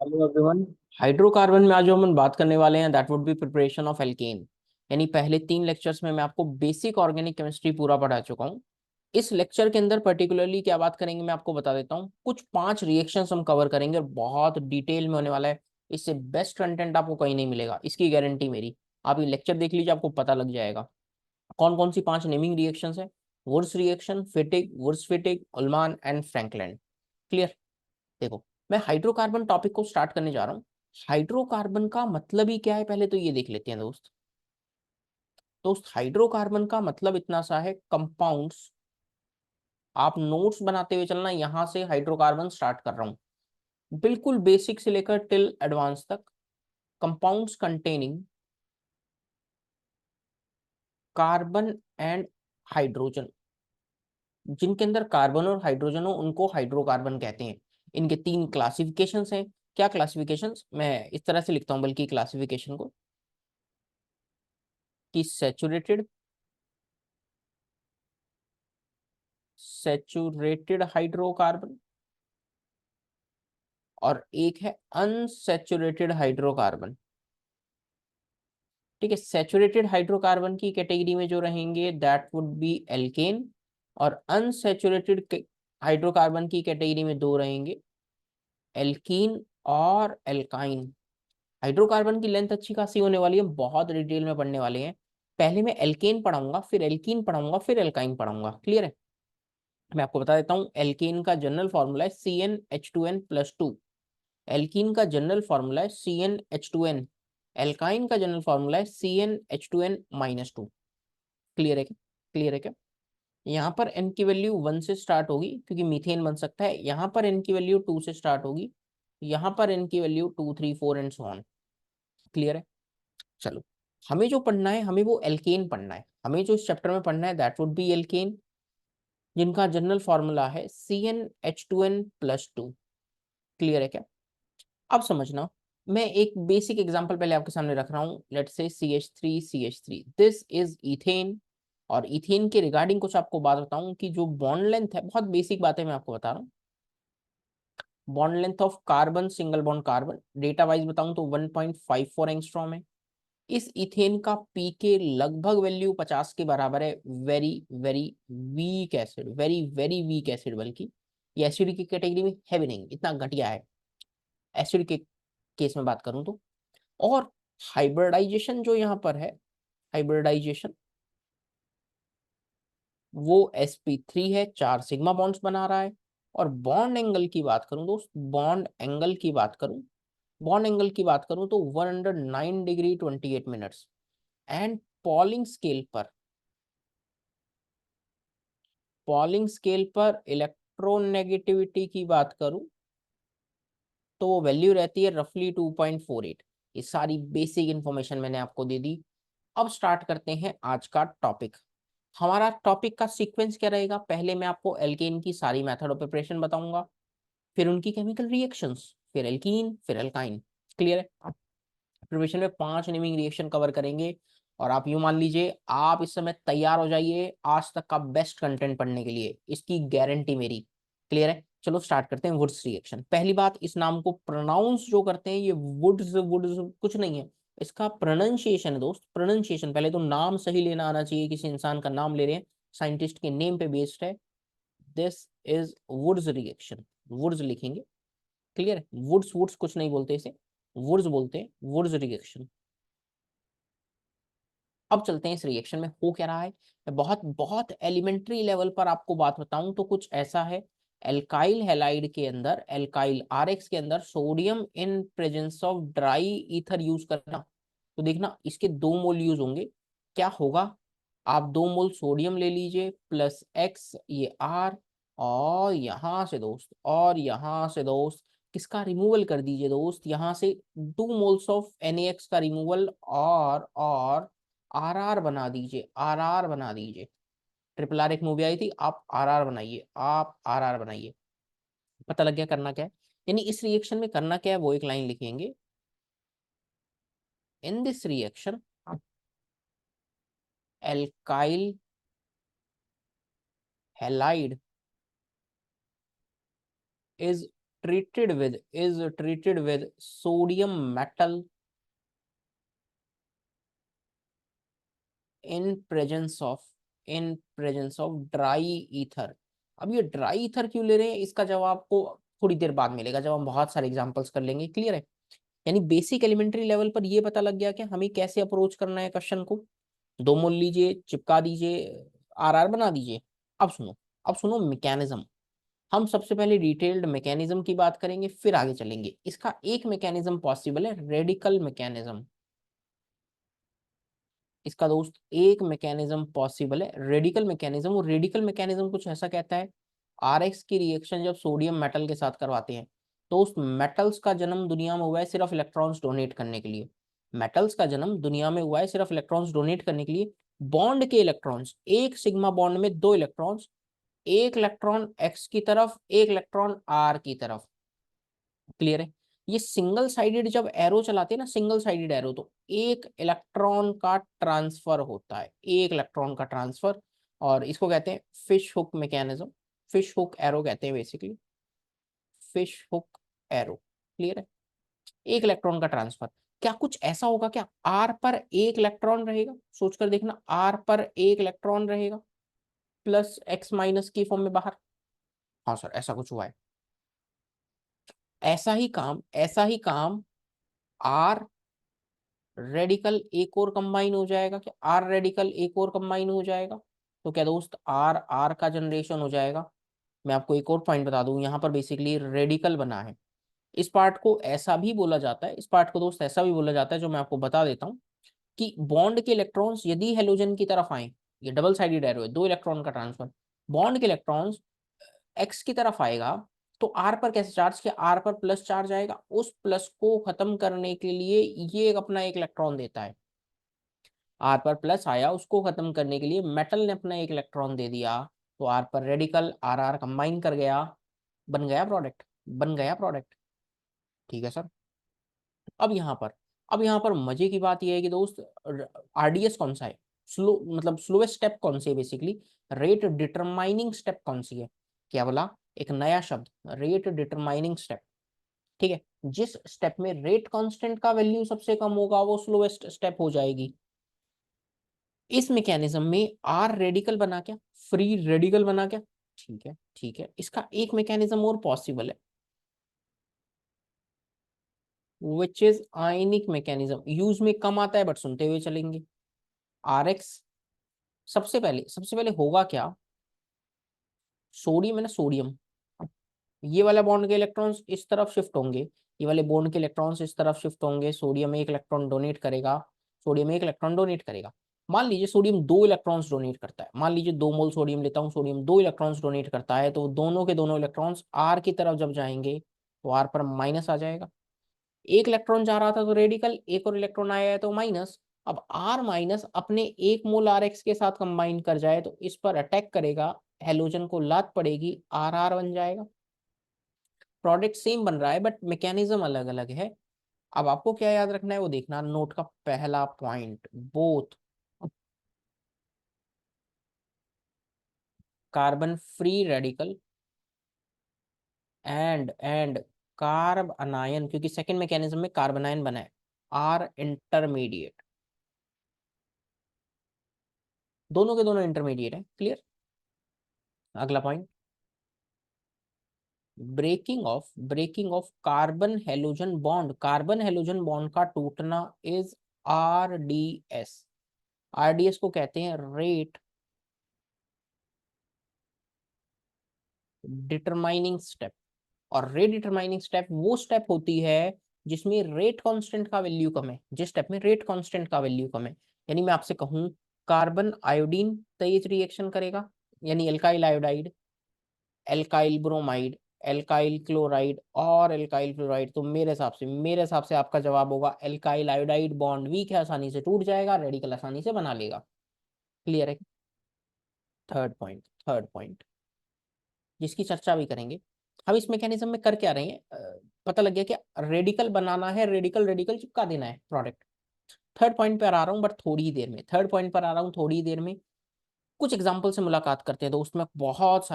Hello everyone. Hydrocarbon में आज जो हम बात करने वाले हैं that would B preparation of alkene. यानी पहले 3 लेक्चर्स में मैं आपको बेसिक ऑर्गेनिक केमिस्ट्री पूरा पढ़ा चुका हूँ। इस लेक्चर के अंदर पर्टिकुलरली क्या बात करेंगे मैं आपको बता देता हूँ। कुछ 5 रिएक्शंस हम कवर करेंगे और बहुत डिटेल में होने वाला है। इससे बेस्ट कंटेंट आपको कहीं नहीं मिलेगा, इसकी गारंटी मेरी। आप ये लेक्चर देख लीजिए, आपको पता लग जाएगा कौन कौन सी 5 नेमिंग रिएक्शंस है। Wurtz reaction, Fittig, Wurtz Fittig, Ullmann and Frankland. Clear. देखो, मैं हाइड्रोकार्बन टॉपिक को स्टार्ट करने जा रहा हूँ। हाइड्रोकार्बन का मतलब ही क्या है पहले तो ये देख लेते हैं दोस्त। हाइड्रोकार्बन का मतलब इतना सा है, कंपाउंड्स। आप नोट्स बनाते हुए चलना, यहां से हाइड्रोकार्बन स्टार्ट कर रहा हूं बिल्कुल बेसिक से लेकर टिल एडवांस तक। Compounds containing carbon and hydrogen, जिनके अंदर कार्बन और हाइड्रोजन हो उनको हाइड्रोकार्बन कहते हैं। इनके 3 क्लासिफिकेशंस हैं। क्या क्लासिफिकेशंस, मैं इस तरह से लिखता हूं बल्कि क्लासिफिकेशन को, कि सैचुरेटेड हाइड्रोकार्बन और एक है अनसैचुरेटेड हाइड्रोकार्बन। ठीक है, सैचुरेटेड हाइड्रोकार्बन की कैटेगरी में जो रहेंगे दैट वुड बी एल्केन, और अनसैचुरेटेड हाइड्रोकार्बन की कैटेगरी में दो रहेंगे, एल्कीन और एल्काइन। हाइड्रोकार्बन की लेंथ अच्छी खासी होने वाली है, बहुत डिटेल में पढ़ने वाले हैं। पहले मैं एल्केन पढ़ाऊंगा, फिर एल्कीन पढ़ाऊंगा, फिर एल्काइन पढ़ाऊंगा। क्लियर है। मैं आपको बता देता हूँ, एल्केन का जनरल फॉर्मूला है CnH2n+2। एल्कीन का जनरल फॉर्मूला है CnH2n। एल्काइन का जनरल फॉर्मूला है CnH2n-2। क्लियर है क्या? क्लियर है क्या? यहाँ पर n की वैल्यू 1 से स्टार्ट होगी क्योंकि मीथेन बन सकता है। यहाँ पर n की वैल्यू 2 से स्टार्ट होगी। यहाँ पर n की value 2, 3, 4 and so on. Clear है। चलो, हमें जो पढ़ना है, हमें वो एल्केन पढ़ना है। हमें जो इस चैप्टर में पढ़ना है दैट वुड बी एल्केन, जिनका जनरल फॉर्मूला है CnH2n+2। क्लियर है क्या? अब समझना, मैं एक बेसिक एग्जांपल पहले आपके सामने रख रहा हूँ। Let's say CH3CH3, this is ethane. और इथेन के रिगार्डिंग कुछ आपको बात बताऊं कि जो बॉन्ड लेंथ है, बहुत बेसिक बात है मैं आपको बता रहा हूँ। Bond length of carbon, single bond carbon, data wise बताऊं तो 1.54 एंगस्ट्रॉम है। इस इथेन का पीके लगभग वैल्यू 50 के बराबर है। Very very weak acid, very very weak acid, बल्कि ये एसिड की कैटेगरी में है भी नहीं, इतना घटिया है एसिड के केस में बात करूं तो। और हाइब्रिडाइजेशन जो यहाँ पर है, हाइब्रिडाइजेशन वो sp3 है, 4 सिग्मा बॉन्ड्स बना रहा है। और बॉन्ड एंगल की बात करूं दोस्त, बॉन्ड एंगल की बात करूं, बॉन्ड एंगल की बात करूं तो 109 degree 28 minutes. And polling scale पर, पॉलिंग स्केल पर इलेक्ट्रोनेगेटिविटी की बात करूं तो वो वैल्यू रहती है रफली 2.48। ये सारी बेसिक इंफॉर्मेशन मैंने आपको दे दी। अब स्टार्ट करते हैं आज का टॉपिक। हमारा टॉपिक का सीक्वेंस क्या रहेगा, पहले मैं आपको एल्केन की सारी मेथड ऑफ प्रिपरेशन बताऊंगा, फिर उनकी केमिकल रिएक्शंस, फिर एल्कीन, फिर एल्काइन। क्लियर है। प्रिपरेशन में 5 नेमिंग रिएक्शन कवर करेंगे। और आप यूं मान लीजिए, आप इस समय तैयार हो जाइए आज तक का बेस्ट कंटेंट पढ़ने के लिए, इसकी गारंटी मेरी। क्लियर है। चलो स्टार्ट करते हैं। वुड्स रिएक्शन, पहली बात, इस नाम को प्रोनाउंस जो करते हैं, ये वुड्स वुड्स कुछ नहीं है, इसका प्रोनाउंसिएशन है दोस्त। प्रोनाउंसिएशन, पहले तो नाम सही लेना आना चाहिए, किसी इंसान का नाम ले रहे हैं, साइंटिस्ट के नेम पे बेस्ड है। This is Wurtz reaction, Wurtz लिखेंगे। क्लियर है। वुड्स वुड्स कुछ नहीं बोलते इसे, वुड्स बोलते हैं, वुड्स रिएक्शन। अब चलते हैं इस रिएक्शन में हो क्या रहा है। मैं बहुत बहुत एलिमेंट्री लेवल पर आपको बात बताऊं तो कुछ ऐसा है। एल्काइल हैलाइड के अंदर, एल्काइल आरएक्स के अंदर sodium in presence of dry ether use करना। तो देखना, इसके 2 मोल यूज होंगे। क्या होगा, आप 2 मोल सोडियम ले लीजिए प्लस एक्स, ये आर, और यहां से दोस्त, और यहां से दोस्त किसका रिमूवल कर दीजिए दोस्त, यहां से 2 मोल्स ऑफ NaX का रिमूवल, और आर आर बना दीजिए, आर आर बना दीजिए। ट्रिपल आर एक मूवी आई थी, आप आर आर बनाइए, आप आर आर बनाइए। पता लग गया करना क्या है। यानी इस रिएक्शन में करना क्या है, वो एक लाइन लिखेंगे। In this reaction alkyl halide is treated with sodium metal in presence of dry ether। अब ये ड्राई ईथर क्यों ले रहे हैं, इसका जवाब आपको थोड़ी देर बाद मिलेगा जब हम बहुत सारे एग्जांपल्स कर लेंगे। क्लियर है? यानी बेसिक एलिमेंट्री लेवल पर ये पता लग गया कि हमें कैसे अप्रोच करना है क्वेश्चन को। दो मोल लीजिए, चिपका दीजिए, आर बना दीजिए। अब सुनो मैकेनिज्म। हम सबसे पहले डिटेल्ड मैकेनिज्म की बात करेंगे, फिर आगे चलेंगे। इसका एक मैकेनिज्म पॉसिबल है, रेडिकल मैकेनिज्म। इसका दोस्त एक मैकेनिज्म पॉसिबल है, रेडिकल मैकेनिज्म। और रेडिकल मैकेनिज्म कुछ ऐसा कहता है, आरएक्स की रिएक्शन जब सोडियम मेटल के साथ करवाते हैं तो उस मेटल्स का जन्म दुनिया में हुआ है सिर्फ इलेक्ट्रॉन्स डोनेट करने के लिए। मेटल्स का जन्म दुनिया में हुआ है सिर्फ इलेक्ट्रॉन्स डोनेट करने के लिए। बॉन्ड के इलेक्ट्रॉन्स, एक सिग्मा बॉन्ड में दो इलेक्ट्रॉन्स, एक इलेक्ट्रॉन एक्स की तरफ, एक इलेक्ट्रॉन आर की तरफ। क्लियर है? ये सिंगल साइडेड जब एरो चलाते हैं ना, सिंगल साइडेड एरो, तो एक इलेक्ट्रॉन का ट्रांसफर होता है, एक इलेक्ट्रॉन का ट्रांसफर। और इसको कहते हैं fish hook mechanism, fish hook arrow कहते हैं basically, fish hook arrow. Clear है? एक इलेक्ट्रॉन का ट्रांसफर। क्या कुछ ऐसा होगा क्या, आर पर एक इलेक्ट्रॉन रहेगा? सोचकर देखना, आर पर एक इलेक्ट्रॉन रहेगा प्लस एक्स माइनस की फॉर्म में बाहर। हाँ सर, ऐसा कुछ हुआ है। ऐसा ही काम आर रेडिकल एक और कंबाइन हो जाएगा। क्या आर रेडिकल एक और कंबाइन हो जाएगा? तो क्या दोस्त, आर आर का जनरेशन हो जाएगा। मैं आपको एक और पॉइंट बता दूं, यहाँ पर बेसिकली रेडिकल बना है। इस पार्ट को ऐसा भी बोला जाता है, इस पार्ट को दोस्त ऐसा भी बोला जाता है, जो मैं आपको बता देता हूँ, कि बॉन्ड के इलेक्ट्रॉन्स यदि हेलोजन की तरफ आए, ये डबल साइडेड एरो है, दो इलेक्ट्रॉन का ट्रांसफर, बॉन्ड के इलेक्ट्रॉन्स एक्स की तरफ आएगा तो आर पर कैसे चार्ज, किया आर पर प्लस चार्ज आएगा। उस प्लस को खत्म करने के लिए ये अपना एक इलेक्ट्रॉन देता है। आर पर प्लस आया, उसको खत्म करने के लिए मेटल ने अपना एक इलेक्ट्रॉन दे दिया, तो आर पर रेडिकल आर आर कंबाइन कर गया, बन गया प्रोडक्ट, बन गया प्रोडक्ट। ठीक है सर। अब यहाँ पर अब यहाँ पर मजे की बात यह है कि दोस्त, आरडीएस कौन सा है, स्लो मतलब स्लोएस्ट स्टेप कौन सी है बेसिकली, रेट डिटरमाइनिंग स्टेप कौन सी है? क्या बोला? एक नया शब्द, रेट डिटरमाइनिंग स्टेप। ठीक है, जिस स्टेप में रेट कांस्टेंट का वैल्यू सबसे कम होगा वो स्लोएस्ट स्टेप हो जाएगी। इस मैकेनिज्म में आर रेडिकल बना क्या, फ्री रेडिकल बना क्या? ठीक है, ठीक है, इसका एक मैकेनिज्म और पॉसिबल है, which is ionic mechanism. Use में कम आता है बट सुनते हुए चलेंगे। आर एक्स, सबसे पहले होगा क्या, सोडियम है ना, सोडियम, ये वाला बॉन्ड के इलेक्ट्रॉन्स इस तरफ शिफ्ट होंगे, ये वाले बॉन्ड के इलेक्ट्रॉन्स इस तरफ शिफ्ट होंगे, सोडियम एक इलेक्ट्रॉन डोनेट करेगा, सोडियम एक इलेक्ट्रॉन डोनेट करेगा। मान लीजिए सोडियम दो इलेक्ट्रॉन्स डोनेट करता है, मान लीजिए 2 मोल सोडियम लेता हूँ, सोडियम दो इलेक्ट्रॉन्स डोनेट करता है, तो दोनों के दोनों इलेक्ट्रॉन्स आर की तरफ जब जाएंगे तो आर पर माइनस आ जाएगा। एक इलेक्ट्रॉन जा रहा था तो रेडिकल, एक और इलेक्ट्रॉन आया है तो माइनस। अब आर माइनस अपने 1 मोल आर एक्स के साथ कंबाइन कर जाए तो इस पर अटैक करेगा, हेलोजन को लात पड़ेगी, आर आर बन जाएगा। प्रोडक्ट सेम बन रहा है बट मैकेनिज्म अलग अलग है। अब आपको क्या याद रखना है वो देखना, नोट का पहला point, both carbon free radical and carb अनायन, क्योंकि सेकंड मैकेनिज्म में कार्बनायन बना है, आर इंटरमीडिएट, दोनों के दोनों इंटरमीडिएट है। क्लियर? अगला point, breaking of carbon halogen bond का टूटना इज आरडीएस। आरडीएस को कहते हैं रेट डिटरमाइनिंग स्टेप। और रेट डिटरमाइनिंग स्टेप वो स्टेप होती है जिसमें रेट कांस्टेंट का वैल्यू कम है, जिस स्टेप में रेट कांस्टेंट का वैल्यू कम है। यानी मैं आपसे कहूं, कार्बन आयोडीन तेज रिएक्शन करेगा, यानी alkyl iodide, alkyl bromide, alkyl chloride और एल्काइल फ्लोराइड, तो मेरे हिसाब से आपका जवाब होगा एल्काइल आयोडाइड। बॉन्ड वीक है, आसानी से टूट जाएगा, रेडिकल आसानी से बना लेगा। क्लियर है? थर्ड पॉइंट जिसकी चर्चा भी करेंगे। हम इस मैकेनिज्म में कर क्या रहे हैं, पता लग गया कि रेडिकल बनाना है, रेडिकल रेडिकल चिपका देना है प्रोडक्ट। थर्ड पॉइंट पर आ रहा हूँ बट थोड़ी ही देर में, थर्ड पॉइंट पर आ रहा हूँ थोड़ी ही देर में। कुछ एग्जाम्पल से मुलाकात करते हैं दोस्त, मैं बहुत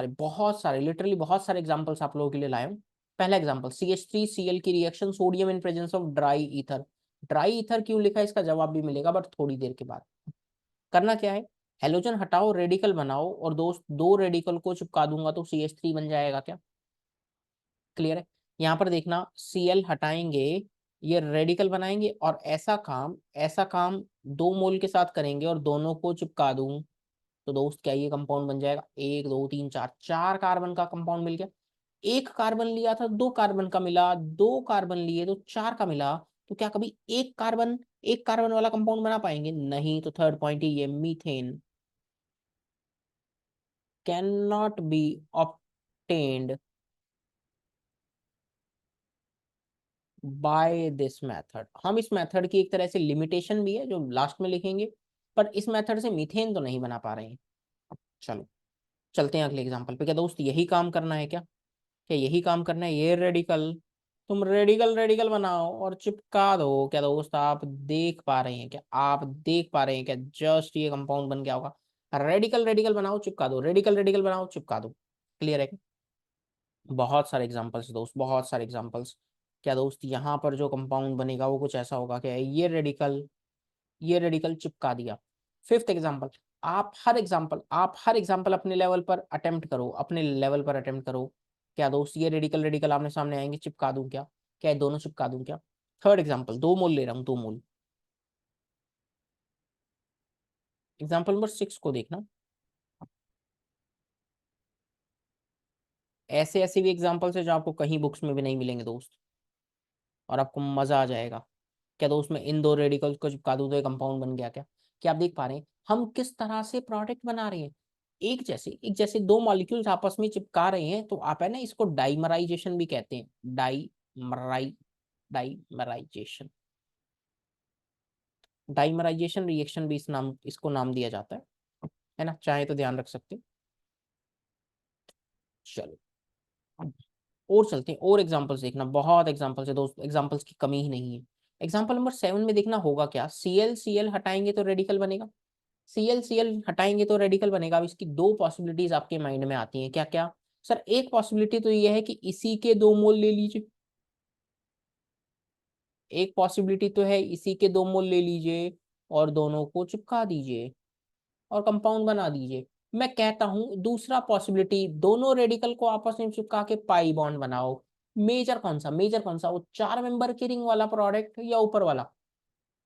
सारे लिटरली बहुत सारे एग्जाम्पल्स आप लोगों के लिए लाया हूँ। पहला एग्जांपल CH3Cl की reaction sodium in presence of dry ether. Dry ether क्यों लिखा है इसका जवाब भी मिलेगा बट थोड़ी देर के बाद। करना क्या है, हेलोजन हटाओ रेडिकल बनाओ और दोस्त दो रेडिकल को चिपका दूंगा तो CH3 बन जाएगा क्या। क्लियर है। यहाँ पर देखना Cl हटाएंगे, ये रेडिकल बनाएंगे और ऐसा काम 2 मोल के साथ करेंगे और दोनों को चिपका दूं तो दोस्त क्या ये कंपाउंड बन जाएगा, 1 2 3 4, 4 कार्बन का कंपाउंड मिल गया। एक कार्बन लिया था 2 कार्बन का मिला, 2 कार्बन लिए तो 4 का मिला। तो क्या कभी एक कार्बन वाला कंपाउंड बना पाएंगे, नहीं। तो थर्ड पॉइंट है ये, methane can not be obtained by this method. हम इस मेथड की एक तरह से लिमिटेशन भी है जो लास्ट में लिखेंगे, पर इस मेथड से मीथेन तो नहीं बना पा रहे हैं। चलो चलते हैं अगले एग्जांपल पे। क्या दोस्त यही काम करना है क्या, क्या यही काम करना है, ये रेडिकल तुम रेडिकल रेडिकल बनाओ और चिपका दो। क्या दोस्त आप देख पा रहे हैं, क्या आप देख पा रहे हैं क्या, जस्ट ये कंपाउंड बन गया होगा। रेडिकल रेडिकल बनाओ चिपका दो, रेडिकल रेडिकल बनाओ चिपका दो। क्लियर है। बहुत सारे एग्जांपल्स दोस्त, बहुत सारे एग्जांपल्स। क्या दोस्त यहाँ पर जो कंपाउंड बनेगा वो कुछ ऐसा होगा, क्या ये रेडिकल चिपका दिया। फिफ्थ एग्जांपल, आप हर एग्जांपल अपने लेवल पर अटेम्प्ट करो, अपने लेवल पर अटेम्प्ट करो। क्या दोस्त ये रेडिकल रेडिकल आमने सामने आएंगे, चिपका दूं क्या, क्या ये दोनों चिपका दूं क्या। थर्ड एग्जांपल 2 मोल ले रहा हूँ, 2 मोल। एग्जांपल नंबर 6 को देखना। ऐसे ऐसे भी एग्जांपल्स है जो आपको कहीं बुक्स में भी नहीं मिलेंगे दोस्त, और आपको मजा आ जाएगा। क्या दोस्त मैं इन दो रेडिकल्स को चिपका दूं तो एक कंपाउंड बन गया क्या। क्या आप देख पा रहे हैं हम किस तरह से प्रोडक्ट बना रहे हैं। एक जैसे 2 मॉलिक्यूल्स आपस में चिपका रहे हैं तो आप है ना इसको डाइमराइजेशन भी कहते हैं। डाइमराइजेशन, डाइमराइजेशन रिएक्शन भी इसको नाम दिया जाता है ना, चाहे तो ध्यान रख सकते हैं। चलो और चलते हैं, और एग्जांपल्स देखना, बहुत एग्जांपल्स है दोस्त, एग्जांपल्स की कमी ही नहीं है। एग्जांपल नंबर 7 में देखना होगा क्या, Cl हटाएंगे तो रेडिकल बनेगा। Cl हटाएंगे तो रेडिकल बनेगा। अब इसकी दो पॉसिबिलिटीज आपके माइंड में आती हैं, क्या क्या। सर एक पॉसिबिलिटी तो ये है कि इसी के 2 मोल ले लीजिए, एक पॉसिबिलिटी तो है इसी के 2 मोल ले लीजिए और दोनों को चिपका दीजिए और कंपाउंड बना दीजिए। मैं कहता हूं दूसरा पॉसिबिलिटी, दोनों रेडिकल को आपस में चिपका के पाई बॉन्ड बनाओ। मेजर कौन सा, वो 4 मेंबर की रिंग वाला प्रोडक्ट या ऊपर वाला।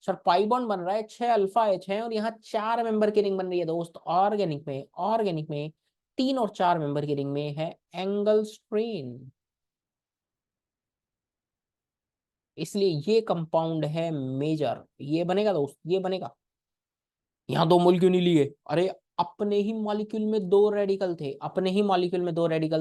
सर पाई बॉन्ड बन रहा है 6 अल्फा H है और यहाँ 4 मेंबर की रिंग बन रही है दोस्त। ऑर्गेनिक में 3 और 4 मेंबर की रिंग में है एंगल स्ट्रेन, इसलिए ये कंपाउंड है मेजर। ये बनेगा दोस्त, ये बनेगा। यहाँ 2 मोल क्यों नहीं लिए, अरे अपने ही मॉलिक्यूल में 2 रेडिकल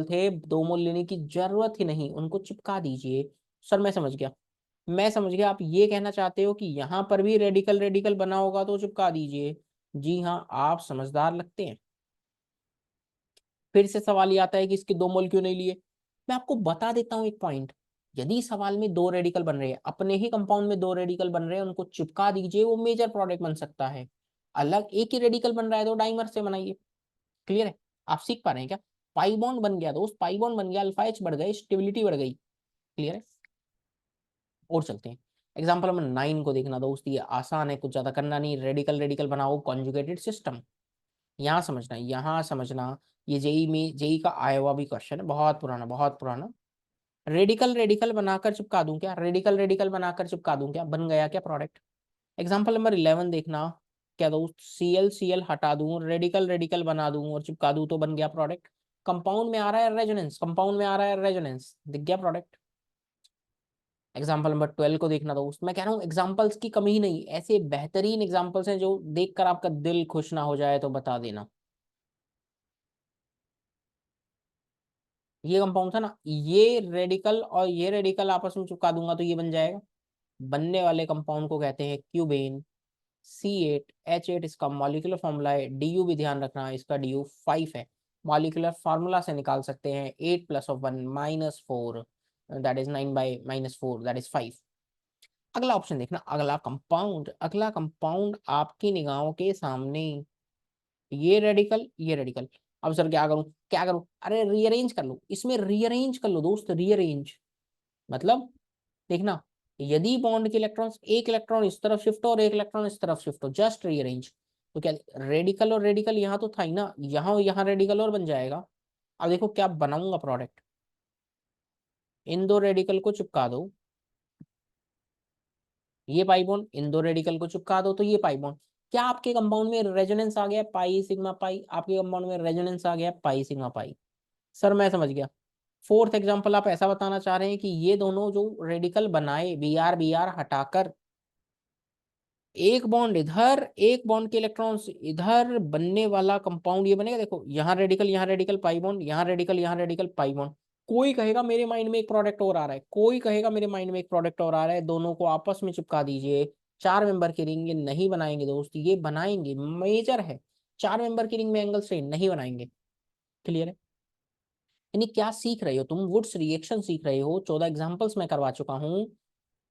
थे, 2 मोल लेने की जरूरत ही नहीं, उनको चिपका दीजिए। सर मैं समझ गया आप ये कहना चाहते हो कि यहाँ पर भी रेडिकल रेडिकल बना होगा तो चिपका दीजिए। जी हाँ आप समझदार लगते हैं। फिर से सवाल ये आता है कि इसके 2 मोल क्यों नहीं लिए। मैं आपको बता देता हूँ एक पॉइंट, यदि सवाल में 2 रेडिकल बन रहे हैं, अपने ही कंपाउंड में 2 रेडिकल बन रहे हैं, उनको चिपका दीजिए, वो मेजर प्रोडक्ट बन सकता है। अलग एक ही रेडिकल बन रहा है तो डाइमर से बनाइए। क्लियर है। आप सीख पा रहे हैं क्या। पाई बॉन्ड बन गया दोस्त, पाई बॉन्ड बन गया, अल्फा एच बढ़ गए, स्टेबिलिटी बढ़ गई। क्लियर है। और चलते हैं एग्जाम्पल नंबर 9 को देखना दोस्त, ये आसान है, कुछ ज्यादा करना नहीं। रेडिकल रेडिकल बनाओ कॉन्जुगेटेड सिस्टम। यहाँ समझना ये जेई का आया हुआ भी क्वेश्चन है, बहुत पुराना बहुत पुराना। रेडिकल रेडिकल बनाकर चिपका दूं क्या, रेडिकल रेडिकल बनाकर चिपका दूं क्या, बन गया क्या प्रोडक्ट। एग्जाम्पल नंबर 11 देखना। क्या दोस्त Cl हटा दूं, रेडिकल रेडिकल बना दूं और चिपका दूं तो बन गया प्रोडक्ट। कंपाउंड में आ रहा है रेजोनेंस, दिख गया प्रोडक्ट। एग्जाम्पल नंबर 12 को देखना दोस्त, मैं कह रहा हूँ एग्जाम्पल्स की कमी ही नहीं, ऐसे बेहतरीन एग्जाम्पल्स हैं जो देखकर आपका दिल खुश ना हो जाए तो बता देना। ये कंपाउंड था ना, ये रेडिकल आपस में चिपका दूंगा तो ये बन जाएगा। बनने वाले कंपाउंड को कहते हैं क्यूबेन। C8H8 इसका मॉलिक्यूलर फॉर्मूला है, DU भी ध्यान रखना, इसका DU 5 है। मॉलिक्यूलर फार्मूला से निकाल सकते हैं 8+1 - 4 दैट इज 9/-4 दैट इज 5। अगला ऑप्शन देखना, अगला कंपाउंड आपकी निगाहों के सामने, ये रेडिकल। अब सर क्या करूं, अरे रीअरेंज कर लो, इसमें रीअरेंज कर लो दोस्त, रीअरेंज। मतलब देखना, यदि बॉन्ड के इलेक्ट्रॉन्स, एक इलेक्ट्रॉन इस तरफ शिफ्ट हो और एक इलेक्ट्रॉन इस तरफ शिफ्ट हो, जस्ट रीअरेंज, तो क्या रेडिकल और रेडिकल यहाँ तो था ही ना, यहाँ यहाँ रेडिकल और बन जाएगा। अब देखो क्या बनाऊंगा प्रोडक्ट, इन दो रेडिकल को चिपका दो, ये पाई बॉन्ड, इन दो रेडिकल को चिपका दो तो ये पाई बॉन्ड। क्या आपके कंपाउंड में रेजोनेंस आ गया पाई सिग्मा पाई, आपके कंपाउंड में रेजोनेंस आ गया पाई सिग्मा पाई। सर मैं समझ गया। फोर्थ एग्जांपल आप ऐसा बताना चाह रहे हैं कि ये दोनों जो रेडिकल बनाए बी आर हटाकर, एक बॉन्ड इधर, एक बॉन्ड के इलेक्ट्रॉन्स इधर, बनने वाला कंपाउंड ये बनेगा। देखो यहाँ रेडिकल पाई बॉन्ड, यहाँ रेडिकल पाई बॉन्ड। कोई कहेगा मेरे माइंड में एक प्रोडक्ट और आ रहा है, कोई कहेगा मेरे माइंड में एक प्रोडक्ट और आ रहा है, दोनों को आपस में चिपका दीजिए। चार मेंबर की रिंग ये नहीं बनाएंगे दोस्त, ये बनाएंगे, मेजर है। चार मेंबर की रिंग में एंगल स्ट्रेन नहीं बनाएंगे। क्लियर है? यानी क्या सीख रहे हो तुम, वुड्स रिएक्शन सीख रहे हो। 14 एग्जांपल्स मैं करवा चुका हूँ।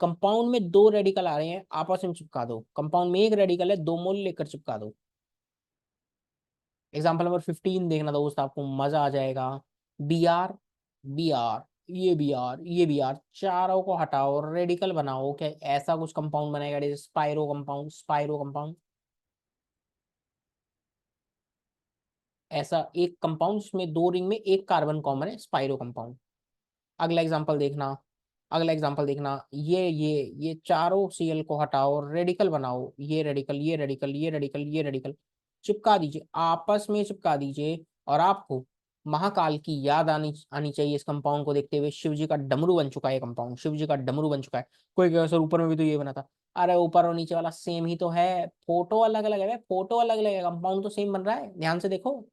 कंपाउंड में दो रेडिकल आ रहे हैं, आपस में चिपका दो। कंपाउंड में एक रेडिकल है, दो मोल लेकर चिपका दो। एग्जाम्पल नंबर 15 देखना दोस्त, आपको मजा आ जाएगा। बी आर, ये बी आर, चारों को हटाओ, रेडिकल बनाओ। क्या ऐसा कुछ कंपाउंड बनेगा जैसे स्पाइरो कंपाउंड, स्पाइरो कंपाउंड, ऐसा एक कंपाउंड जिसमें दो रिंग में एक कार्बन कॉमन है, स्पाइरो कंपाउंड। अगला एग्जांपल देखना, अगला एग्जांपल देखना, ये चारों सीएल को हटाओ, रेडिकल बनाओ, ये रेडिकल, ये रेडिकल, ये रेडिकल, ये रेडिकल, चिपका दीजिए, आपस में चिपका दीजिए। और आपको महाकाल की याद आनी आनी चाहिए इस कंपाउंड को देखते हुए। शिव जी का डमरू बन चुका है कंपाउंड, शिव जी का डमरू बन चुका है। कोई कहेगा सर ऊपर में भी तो ये बना था। अरे ऊपर और नीचे वाला सेम ही तो है, फोटो अलग अलग है, फोटो अलग अलग है, कंपाउंड तो सेम बन रहा है, ध्यान से देखो।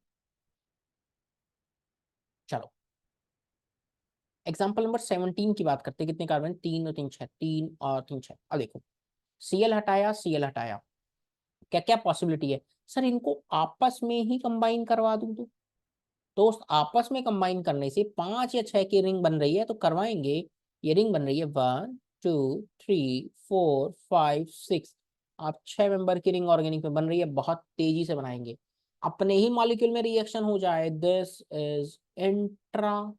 चलो एग्जाम्पल नंबर 17 की बात करते हैं। कितने कार्बन, तीन और तीन छह, तीन और तीन छह। अब देखो, सीएल हटाया, सीएल हटाया, क्या क्या पॉसिबिलिटी है। सर इनको आपस में ही कंबाइन करवा दूं तो दोस्त, आपस में कंबाइन करने से पांच या छह की रिंग बन रही है तो करवाएंगे। ये रिंग बन रही है 1 2 3 4 5 6, आप छह मेंबर की रिंग ऑर्गेनिक में बन रही है, बहुत तेजी से बनाएंगे। अपने ही मॉलिक्यूल में रिएक्शन हो जाए, this is intra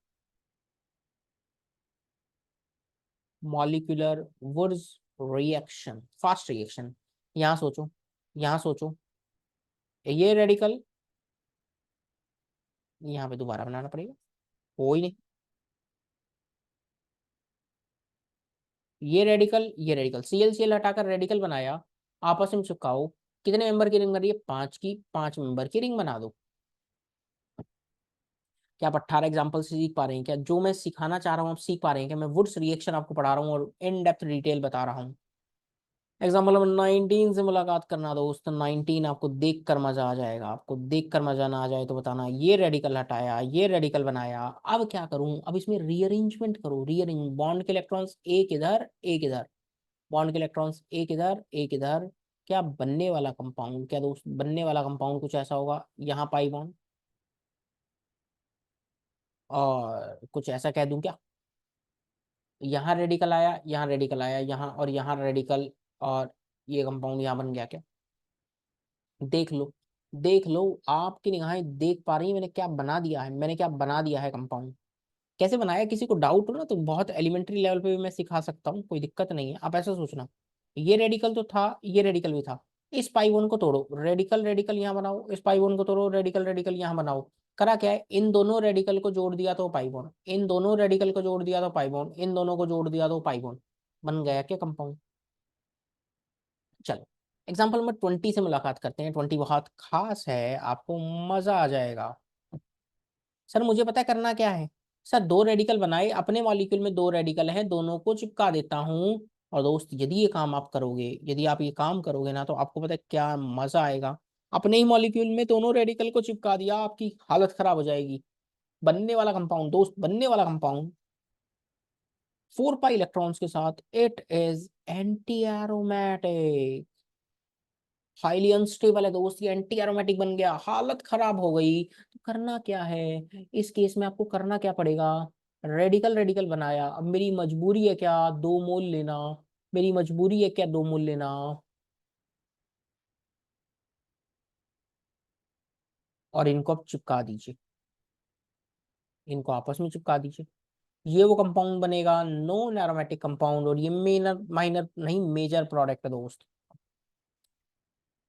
molecular Wurtz reaction, fast reaction. यहाँ सोचो, यहाँ सोचो, ये रेडिकल यहाँ पे दोबारा बनाना पड़ेगा, कोई नहीं। ये रेडिकल सीएल सीएल हटाकर रेडिकल बनाया, आपस में चिपकाओ। कितने मेंबर की रिंग बन रही है, पांच की, पांच मेंबर की रिंग बना दो। क्या आप 18 एग्जाम्पल से सीख पा रहे हैं? क्या जो मैं सिखाना चाह रहा हूँ आप सीख पा रहे हैं? क्या मैं वुड्स रिएक्शन आपको पढ़ा रहा हूँ और इन डेप्थ डिटेल बता रहा हूँ? एग्जाम्पल नंबर 19 से मुलाकात करना दोस्त। 19 आपको देख कर मजा आ जाएगा, आपको देख कर मजा ना आ जाए तो बताना। ये रेडिकल हटाया, ये रेडिकल बनाया, अब क्या करूं, अब इसमें रीअरेंजमेंट करो, रीअरेंज। बॉन्ड के इलेक्ट्रॉन्स एक इधर, एक इधर, बॉन्ड के इलेक्ट्रॉन्स एक इधर, एक इधर। क्या बनने वाला कंपाउंड, क्या दोस्त बनने वाला कंपाउंड कुछ ऐसा होगा, यहाँ पाई बॉन्ड, और कुछ ऐसा कह दूं क्या, यहाँ रेडिकल आया, यहाँ रेडिकल आया, यहाँ और यहाँ रेडिकल, और ये कंपाउंड यहाँ बन गया क्या? देख लो, देख लो, आपकी निगाहें देख पा रही है मैंने क्या बना दिया है, मैंने क्या बना दिया है कंपाउंड। कैसे बनाया, किसी को डाउट हो ना तो बहुत एलिमेंट्री लेवल पे भी मैं सिखा सकता हूँ, कोई दिक्कत नहीं है। आप ऐसा सोचना, ये रेडिकल तो था, ये रेडिकल भी था, इस पाई वन को तोड़ो, रेडिकल रेडिकल यहाँ बनाओ, इस पाई वन को तोड़ो, रेडिकल रेडिकल यहाँ बनाओ। करा क्या है, इन दोनों रेडिकल को जोड़ दिया तो पाई बॉन्ड, इन दोनों रेडिकल को जोड़ दिया तो पाई बॉन्ड, इन दोनों को जोड़ दिया तो पाई बॉन्ड, बन गया क्या कंपाउंड। चलो एग्जाम्पल नंबर 20 से मुलाकात करते हैं। 20 बहुत खास है, आपको मजा आ जाएगा। सर मुझे पता है करना क्या है। सर दो रेडिकल बनाए, अपने मॉलिक्यूल में दो रेडिकल हैं, दोनों को चिपका देता हूँ। और दोस्त यदि ये काम आप करोगे, यदि आप ये काम करोगे ना तो आपको पता है क्या मजा आएगा। अपने ही मॉलिक्यूल में दोनों रेडिकल को चिपका दिया, आपकी हालत खराब हो जाएगी। बनने वाला कंपाउंड दोस्त, बनने वाला कंपाउंड 4 पाई इलेक्ट्रॉन्स के साथ, it is anti aromatic, highly unstable है दोस्त, ये एंटी एरोमेटिक बन गया, हालत खराब हो गई। तो करना क्या है, इस केस में आपको करना क्या पड़ेगा, रेडिकल रेडिकल बनाया, अब मेरी मजबूरी है क्या, दो मोल लेना, मेरी मजबूरी है क्या दो मोल लेना, और इनको अब चिपका दीजिए, इनको आपस में चिपका दीजिए। ये वो कंपाउंड बनेगा नॉन एरोमेटिक कंपाउंड, और ये मेजर माइनर नहीं मेजर प्रोडक्ट है दोस्त।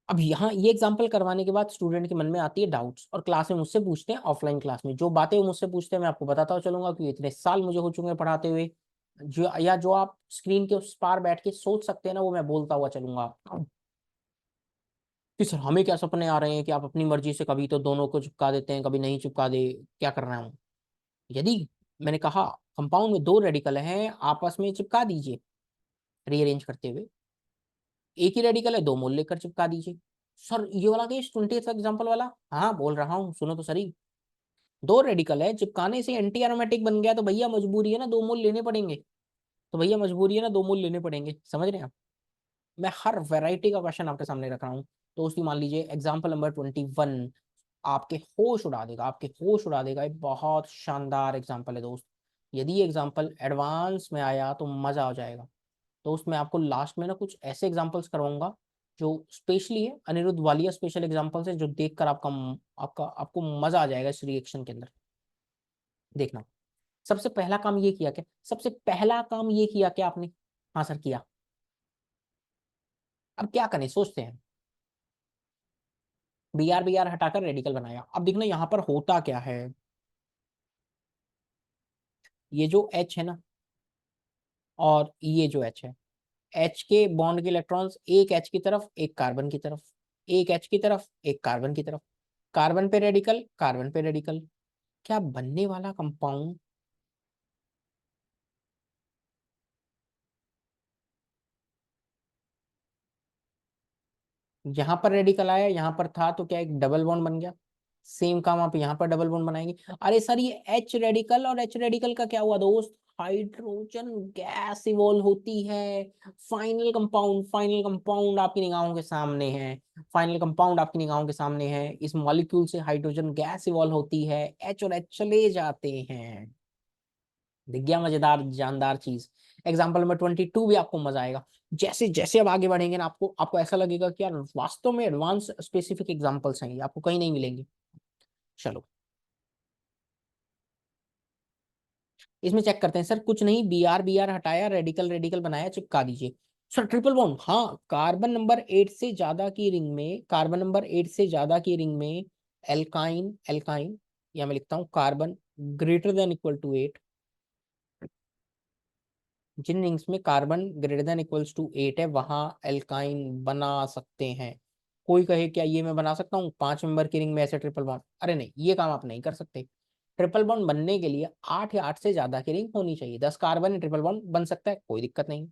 अब यहाँ ये एग्जांपल करवाने के बाद स्टूडेंट के मन में आती है डाउट्स, और क्लास में मुझसे पूछते हैं, ऑफलाइन क्लास में जो बातें वो मुझसे पूछते हैं मैं आपको बताता चलूंगा, क्योंकि इतने साल मुझे हो चुके हैं पढ़ाते हुए। जो या जो आप स्क्रीन के उस पार बैठ के सोच सकते हैं ना, वो मैं बोलता हुआ चलूंगा कि सर हमें क्या सपने आ रहे हैं कि आप अपनी मर्जी से कभी तो दोनों को चिपका देते हैं, कभी नहीं चिपका दे, क्या कर रहा हूँ। यदि मैंने कहा कंपाउंड में दो रेडिकल हैं, आपस में चिपका दीजिए रीअरेंज करते हुए, एक ही रेडिकल है, दो मोल लेकर चिपका दीजिए। सर ये वाला केस 20th एग्जाम्पल वाला, हाँ बोल रहा हूँ सुनो तो सही। दो रेडिकल है, चिपकाने से एंटी एरोमेटिक बन गया, तो भैया मजबूरी है ना दो मोल लेने पड़ेंगे, तो भैया मजबूरी है ना दो मोल लेने पड़ेंगे, समझ रहे हैं आप। मैं हर वैरायटी का क्वेश्चन आपके सामने रख रहा हूँ। तो उसकी मान लीजिए एग्जाम्पल नंबर 21, आपके होश उड़ा देगा, आपके होश उड़ा देगा, एक बहुत शानदार एग्जाम्पल है दोस्त। यदि एग्जाम्पल एडवांस में आया तो मजा आ जाएगा। तो उसमें आपको लास्ट में ना कुछ ऐसे एग्जांपल्स करवाऊंगा जो स्पेशली है, अनिरुद्ध वालिया स्पेशल एग्जांपल्स है, जो देखकर आपका आपका आपको मजा आ जाएगा इस रिएक्शन के अंदर। देखना, सबसे पहला काम ये किया क्या, सबसे पहला काम ये किया क्या आपने, हाँ सर किया। अब क्या करें सोचते हैं, बी आर हटाकर रेडिकल बनाया। अब देखना यहाँ पर होता क्या है, ये जो एच है ना, और ये जो एच है, एच के बॉन्ड के इलेक्ट्रॉन्स एक एच की तरफ एक कार्बन की तरफ, एक एच की तरफ एक कार्बन की तरफ, कार्बन पे रेडिकल कार्बन पे रेडिकल, क्या बनने वाला कंपाउंड, यहाँ पर रेडिकल आया यहाँ पर था तो क्या एक डबल बॉन्ड बन गया। सेम काम आप यहाँ पर डबल बॉन्ड बनाएंगे। अरे सर ये एच रेडिकल और एच रेडिकल का क्या हुआ दोस्त, हाइड्रोजन गैस इवॉल्व होती है। फाइनल कंपाउंड आपकी निगाहों के सामने है, फाइनल कंपाउंड आपकी निगाहों के सामने है, इस मॉलिक्यूल से हाइड्रोजन गैस इवॉल्व होती है, एच और एच चले जाते हैं। दिख गया मजेदार जानदार चीज। एग्जाम्पल नंबर 22 भी आपको मजा आएगा। जैसे जैसे अब आगे बढ़ेंगे ना, आपको आपको ऐसा लगेगा कि यार वास्तव में एडवांस स्पेसिफिक एग्जांपल्स हैं, ये आपको कहीं नहीं मिलेंगे। चलो इसमें चेक करते हैं। सर कुछ नहीं, बी आर हटाया, रेडिकल रेडिकल बनाया, चिपका दीजिए। सर ट्रिपल बॉन्ड, हाँ कार्बन नंबर 8 से ज्यादा की रिंग में, कार्बन नंबर 8 से ज्यादा की रिंग में एल्काइन एल्काइन, या मैं लिखता हूँ carbon greater than equal to 8, जिन रिंग्स में carbon greater than equals to 8 है वहां एल्काइन बना सकते हैं। कोई कहे क्या ये मैं बना सकता हूँ 5 मेंबर की रिंग में ऐसे ट्रिपल बॉन्ड, अरे नहीं ये काम आप नहीं कर सकते। ट्रिपल बॉन्ड बनने के लिए 8 या 8 से ज्यादा की रिंग होनी चाहिए। 10 कार्बन ट्रिपल बॉन्ड बन सकता है, कोई दिक्कत नहीं।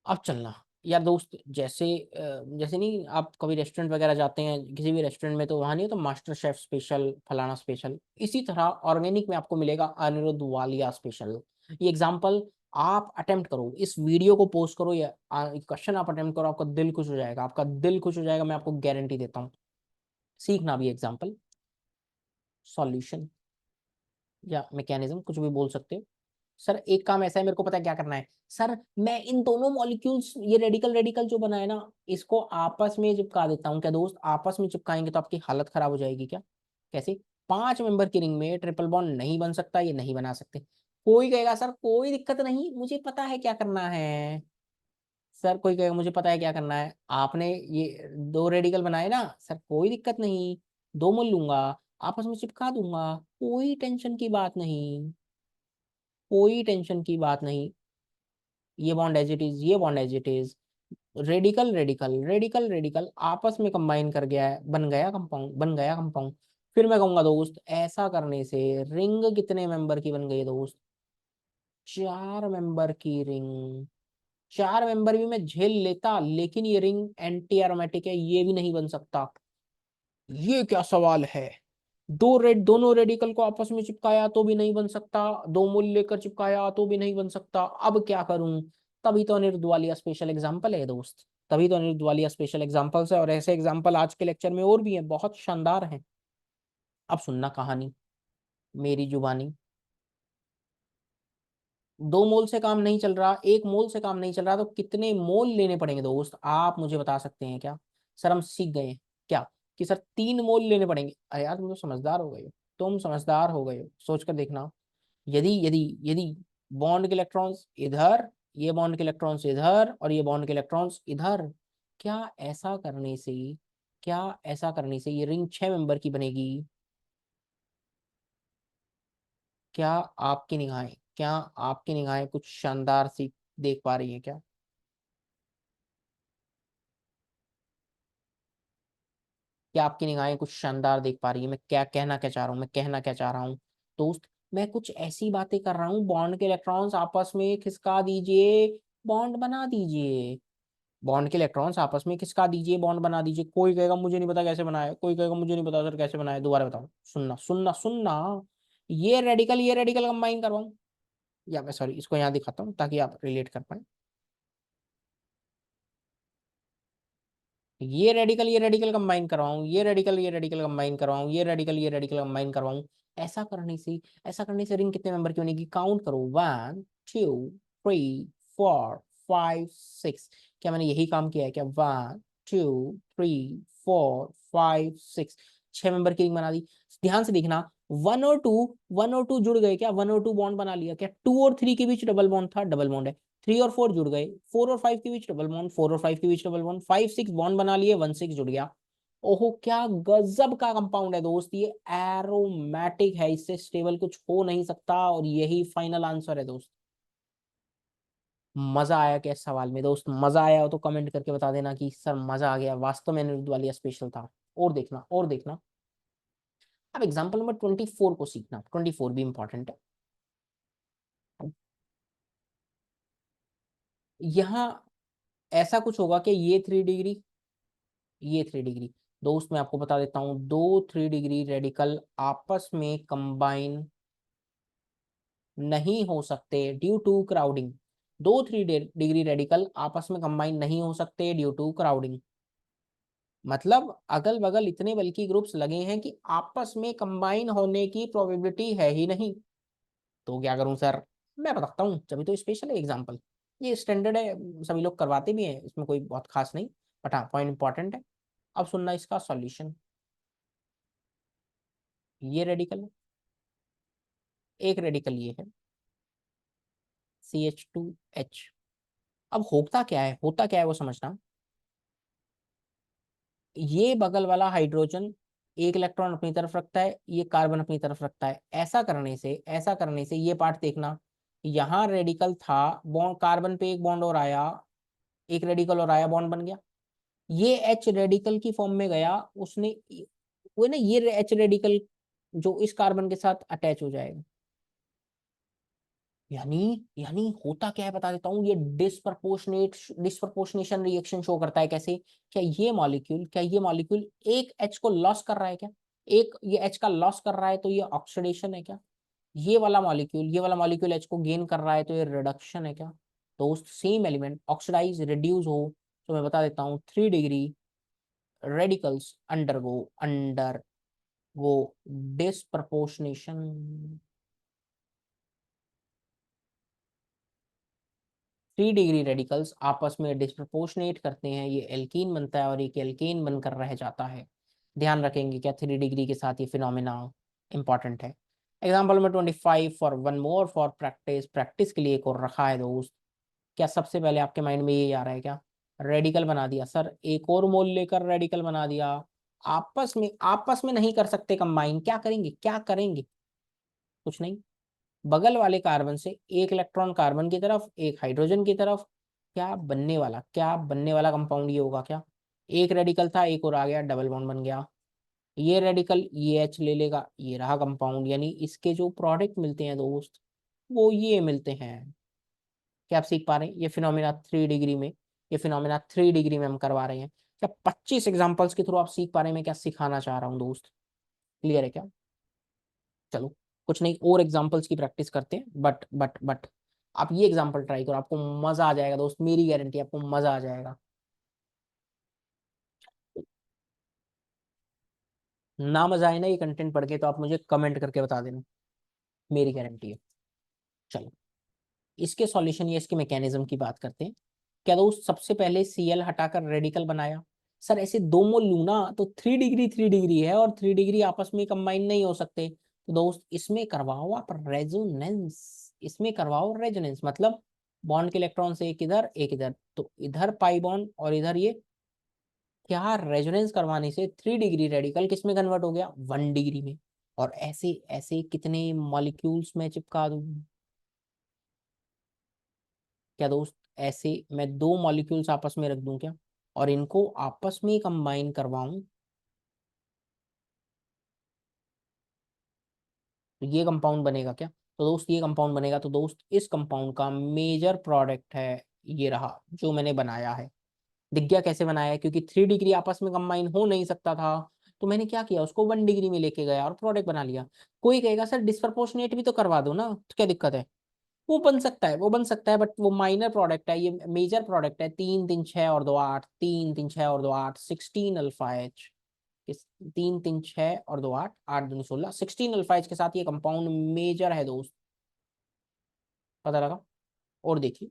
अब चलना यार दोस्त, जैसे नहीं आप कभी रेस्टोरेंट वगैरह जाते हैं किसी भी रेस्टोरेंट में, तो वहां नहीं होता मास्टर शेफ स्पेशल फलाना स्पेशल, इसी तरह ऑर्गेनिक में आपको मिलेगा अनिरुद्ध वालिया स्पेशल। ये एग्जाम्पल आप अटेम्प्ट करो, इस वीडियो को पोस्ट करो या क्वेश्चन आप अटेम्प्ट करो, आपका दिल खुश हो जाएगा, आपका दिल खुश हो जाएगा, मैं आपको गारंटी देता हूँ। सीखना भी एग्जाम्पल, सॉल्यूशन या मैकेनिज्म कुछ भी बोल सकते हो। सर एक काम ऐसा है, मेरे को पता है क्या करना है। सर मैं इन दोनों मॉलिक्यूल्स, ये रेडिकल रेडिकल जो बना है ना, इसको आपस में चिपका देता हूँ। क्या दोस्त आपस में चिपकाएंगे तो आपकी हालत खराब हो जाएगी क्या, कैसे। 5 मेंबर की रिंग में ट्रिपल बॉन्ड नहीं बन सकता, ये नहीं बना सकते। कोई कहेगा सर कोई दिक्कत नहीं, मुझे पता है क्या करना है। सर कोई कहेगा मुझे पता है क्या करना है, आपने ये दो रेडिकल बनाए ना, सर कोई दिक्कत नहीं, दो मोल लूंगा, आपस में चिपका दूंगा, कोई टेंशन की बात नहीं, कोई टेंशन की बात नहीं। ये बॉन्ड एज इट इज, ये bond as it is, radical radical radical radical आपस में कंबाइन कर गया है, बन गया कंपाउंड, बन गया कंपाउंड। फिर मैं कहूंगा दोस्त ऐसा करने से रिंग कितने मेंबर की बन गई दोस्त, 4 मेंबर की रिंग। 4 मेंबर भी मैं झेल लेता, लेकिन ये रिंग एंटी एरोमेटिक है, ये भी नहीं बन सकता। ये क्या सवाल है, दोनों रेडिकल को आपस में चिपकाया तो भी नहीं बन सकता, दो मूल लेकर चिपकाया तो भी नहीं बन सकता, अब क्या करूं। तभी तो अनिरुद्ध वालिया स्पेशल एग्जाम्पल है दोस्त, तभी तो अनिरुद्ध वालिया स्पेशल एग्जाम्पल्स है, और ऐसे एग्जाम्पल आज के लेक्चर में और भी हैं, बहुत शानदार हैं। अब सुनना कहानी मेरी जुबानी। 2 मोल से काम नहीं चल रहा, 1 मोल से काम नहीं चल रहा, तो कितने मोल लेने पड़ेंगे दोस्त, आप मुझे बता सकते हैं क्या। सर हम सीख गए हैं क्या, कि सर 3 मोल लेने पड़ेंगे। अरे यार तुम तो समझदार हो गए हो। तुम समझदार हो गए हो, सोच कर देखना। यदि यदि यदि बॉन्ड के इलेक्ट्रॉन्स इधर, ये बॉन्ड के इलेक्ट्रॉन्स इधर और ये बॉन्ड के इलेक्ट्रॉन्स इधर, क्या ऐसा करने से, क्या ऐसा करने से ये रिंग 6 मेंबर की बनेगी? क्या क्या आपकी निगाहें कुछ शानदार सी देख पा रही हैं क्या? क्या आपकी निगाहें कुछ शानदार देख पा रही है? मैं क्या कहना क्या चाह रहा हूँ, मैं कहना क्या चाह रहा हूँ दोस्त? मैं कुछ ऐसी बातें कर रहा हूँ, बॉन्ड के इलेक्ट्रॉन्स आपस में खिसका दीजिए, बॉन्ड बना दीजिए। बॉन्ड के इलेक्ट्रॉन्स आपस में खिसका दीजिए, बॉन्ड बना दीजिए। कोई कहेगा मुझे नहीं पता कैसे बनाया, कोई कहेगा मुझे नहीं पता सर कैसे बनाया। दोबारा बताओ, सुनना सुनना सुनना। ये रेडिकल कंबाइन करवाऊं, या मैं सॉरी इसको यहाँ दिखाता हूँ ताकि आप रिलेट कर पाए। ये रेडिकल कंबाइन करवाऊं, ये रेडिकल कंबाइन करवाऊं, ये रेडिकल कंबाइन करवाऊं। ऐसा करने से, ऐसा करने से रिंग कितने मेंबर की बनेगी? काउंट करो, 1 2 3 4 5 6। क्या मैंने यही काम किया है क्या? 1 2 3 4 5 6, 6 मेंबर की रिंग बना दी। ध्यान से देखना, 1 और 2 जुड़ गए क्या? 1 और 2 बॉन्ड बना लिया क्या? 2 और 3 के बीच डबल बॉन्ड था, डबल बॉन्ड है। 3 और 4 जुड़ गए, 4 और 5 के बीच डबल बॉन्ड, 4 और 5 के बीच डबल बॉन्ड, 5 6 बॉन्ड बना लिए, 1 6 जुड़ गया। ओहो, क्या गजब का कंपाउंड है दोस्त, ये एरोमेटिक है, इससे स्टेबल कुछ हो नहीं सकता, और यही फाइनल आंसर है दोस्त। मजा आया क्या इस सवाल में दोस्त? मजा आया हो तो कमेंट करके बता देना कि सर मजा आ गया, वास्तव में अनिरुद्ध वालिया स्पेशल था। और देखना, और देखना। अब एग्जाम्पल नंबर 24 को सीखना, 24 भी इंपॉर्टेंट है। यहाँ ऐसा कुछ होगा कि ये 3 डिग्री दोस्त, मैं आपको बता देता हूं, दो 3 डिग्री रेडिकल आपस में कंबाइन नहीं हो सकते ड्यू टू क्राउडिंग। दो 3 डिग्री रेडिकल आपस में कंबाइन नहीं हो सकते ड्यू टू क्राउडिंग। मतलब अगल बगल इतने बल्कि ग्रुप्स लगे हैं कि आपस में कंबाइन होने की प्रोबेबिलिटी है ही नहीं। तो क्या करूं सर? मैं बताता हूँ, तभी तो स्पेशल है एग्जाम्पल। ये स्टैंडर्ड है, सभी लोग करवाते भी हैं, इसमें कोई बहुत खास नहीं, बट हाँ पॉइंट इंपॉर्टेंट है। अब सुनना इसका सॉल्यूशन। ये रेडिकल है, एक रेडिकल ये है, CH2H। अब होता क्या है वो समझना। ये बगल वाला हाइड्रोजन एक इलेक्ट्रॉन अपनी तरफ रखता है, ये कार्बन अपनी तरफ रखता है। ऐसा करने से ये पार्ट देखना, यहाँ रेडिकल था, बॉन्ड कार्बन पे एक बॉन्ड और आया, एक रेडिकल और आया, बॉन्ड बन गया। ये H रेडिकल की फॉर्म में गया, उसने वो ना, ये H रेडिकल जो इस कार्बन के साथ अटैच हो जाएगा। यानी यानी होता क्या है बता देता हूँ, ये डिस्प्रपोर्शनेशन रिएक्शन शो करता है। कैसे? क्या ये मॉलिक्यूल एक H को लॉस कर रहा है क्या? एक ये H का लॉस कर रहा है तो ये ऑक्सीडेशन है क्या? ये वाला मॉलिक्यूल H को गेन कर रहा है तो ये रिडक्शन है क्या? दोस्त सेम एलिमेंट ऑक्सीडाइज रिड्यूस हो, तो मैं बता देता हूँ 3 degree radicals undergo disproportionation. 3 degree radicals आपस में डिस्प्रपोर्शनेट करते हैं, ये एल्कीन बनता है और एक एल्केन बनकर रह जाता है। ध्यान रखेंगे क्या 3 डिग्री के साथ ये फिनोमिना इंपॉर्टेंट है। Example number 25 for one more for practice, practice के लिए एक और रखा है दोस्त। क्या सबसे पहले आपके माइंड में ये आ रहा है क्या? रेडिकल बना दिया सर, एक और मोल लेकर रेडिकल बना दिया। आपस में नहीं कर सकते कंबाइन, क्या करेंगे, क्या करेंगे? कुछ नहीं, बगल वाले कार्बन से एक इलेक्ट्रॉन कार्बन की तरफ, एक हाइड्रोजन की तरफ। क्या बनने वाला कंपाउंड ये होगा क्या? एक रेडिकल था, एक और आ गया, डबल बॉन्ड बन गया। ये रेडिकल ये H ले लेगा, ये रहा कंपाउंड, यानी इसके जो प्रोडक्ट मिलते हैं दोस्त, वो ये मिलते हैं। क्या आप सीख पा रहे हैं? ये फिनोमिना 3 डिग्री में हम करवा रहे हैं। क्या 25 एग्जांपल्स के थ्रू आप सीख पा रहे हैं मैं क्या सिखाना चाह रहा हूँ दोस्त? क्लियर है क्या? चलो, कुछ नहीं, और एग्जांपल्स की प्रैक्टिस करते हैं, बट आप ये एग्जांपल ट्राई करो, आपको मजा आ जाएगा दोस्त, मेरी गारंटी, आपको मजा आ जाएगा। ना मजा आए ना ये कंटेंट पढ़ के, तो आप मुझे कमेंट करके बता देना, मेरी गारंटी है। चलो, इसके सॉल्यूशन या इसके मैकेनिज्म की बात करते हैं। क्या दोस्त, सबसे पहले Cl हटाकर रेडिकल बनाया। सर ऐसे दो मोल लूँ ना तो 3 डिग्री 3 डिग्री है, और 3 डिग्री आपस में कंबाइन नहीं हो सकते। तो दोस्त इसमें करवाओ आप रेजोनेंस, इसमें करवाओ रेजोनेंस, मतलब बॉन्ड के इलेक्ट्रॉन से एक इधर, तो इधर पाई बॉन्ड और इधर ये, क्या रेजोनेंस करवाने से 3 डिग्री रेडिकल किस में कन्वर्ट हो गया, 1 डिग्री में। और ऐसे ऐसे कितने मॉलिक्यूल्स में चिपका दूं, क्या दोस्त ऐसे मैं 2 मॉलिक्यूल्स आपस में रख दूं क्या, और इनको आपस में कंबाइन करवाऊं, तो ये कंपाउंड बनेगा क्या, तो दोस्त ये कंपाउंड बनेगा। तो दोस्त इस कंपाउंड का मेजर प्रोडक्ट है ये रहा जो मैंने बनाया है। दिख गया कैसे बनाया है, क्योंकि 3 डिग्री आपस में कंबाइन हो नहीं सकता था, तो मैंने क्या किया, उसको 1 डिग्री में लेके गया और प्रोडक्ट बना लिया। कोई कहेगा सर डिस्प्रपोर्शनेट भी तो करवा दो ना, तो क्या दिक्कत है, वो बन सकता है, वो बन सकता है, बट वो माइनर प्रोडक्ट है, ये मेजर प्रोडक्ट है। 3 3 6 और 2 8, 3 3 6 और 2 8, 16 अल्फा एच, 3 3 6 और 2 8, 8 2 16, 16 अल्फा एच के साथ ये कंपाउंड मेजर है दोस्त, पता लगा। और देखिए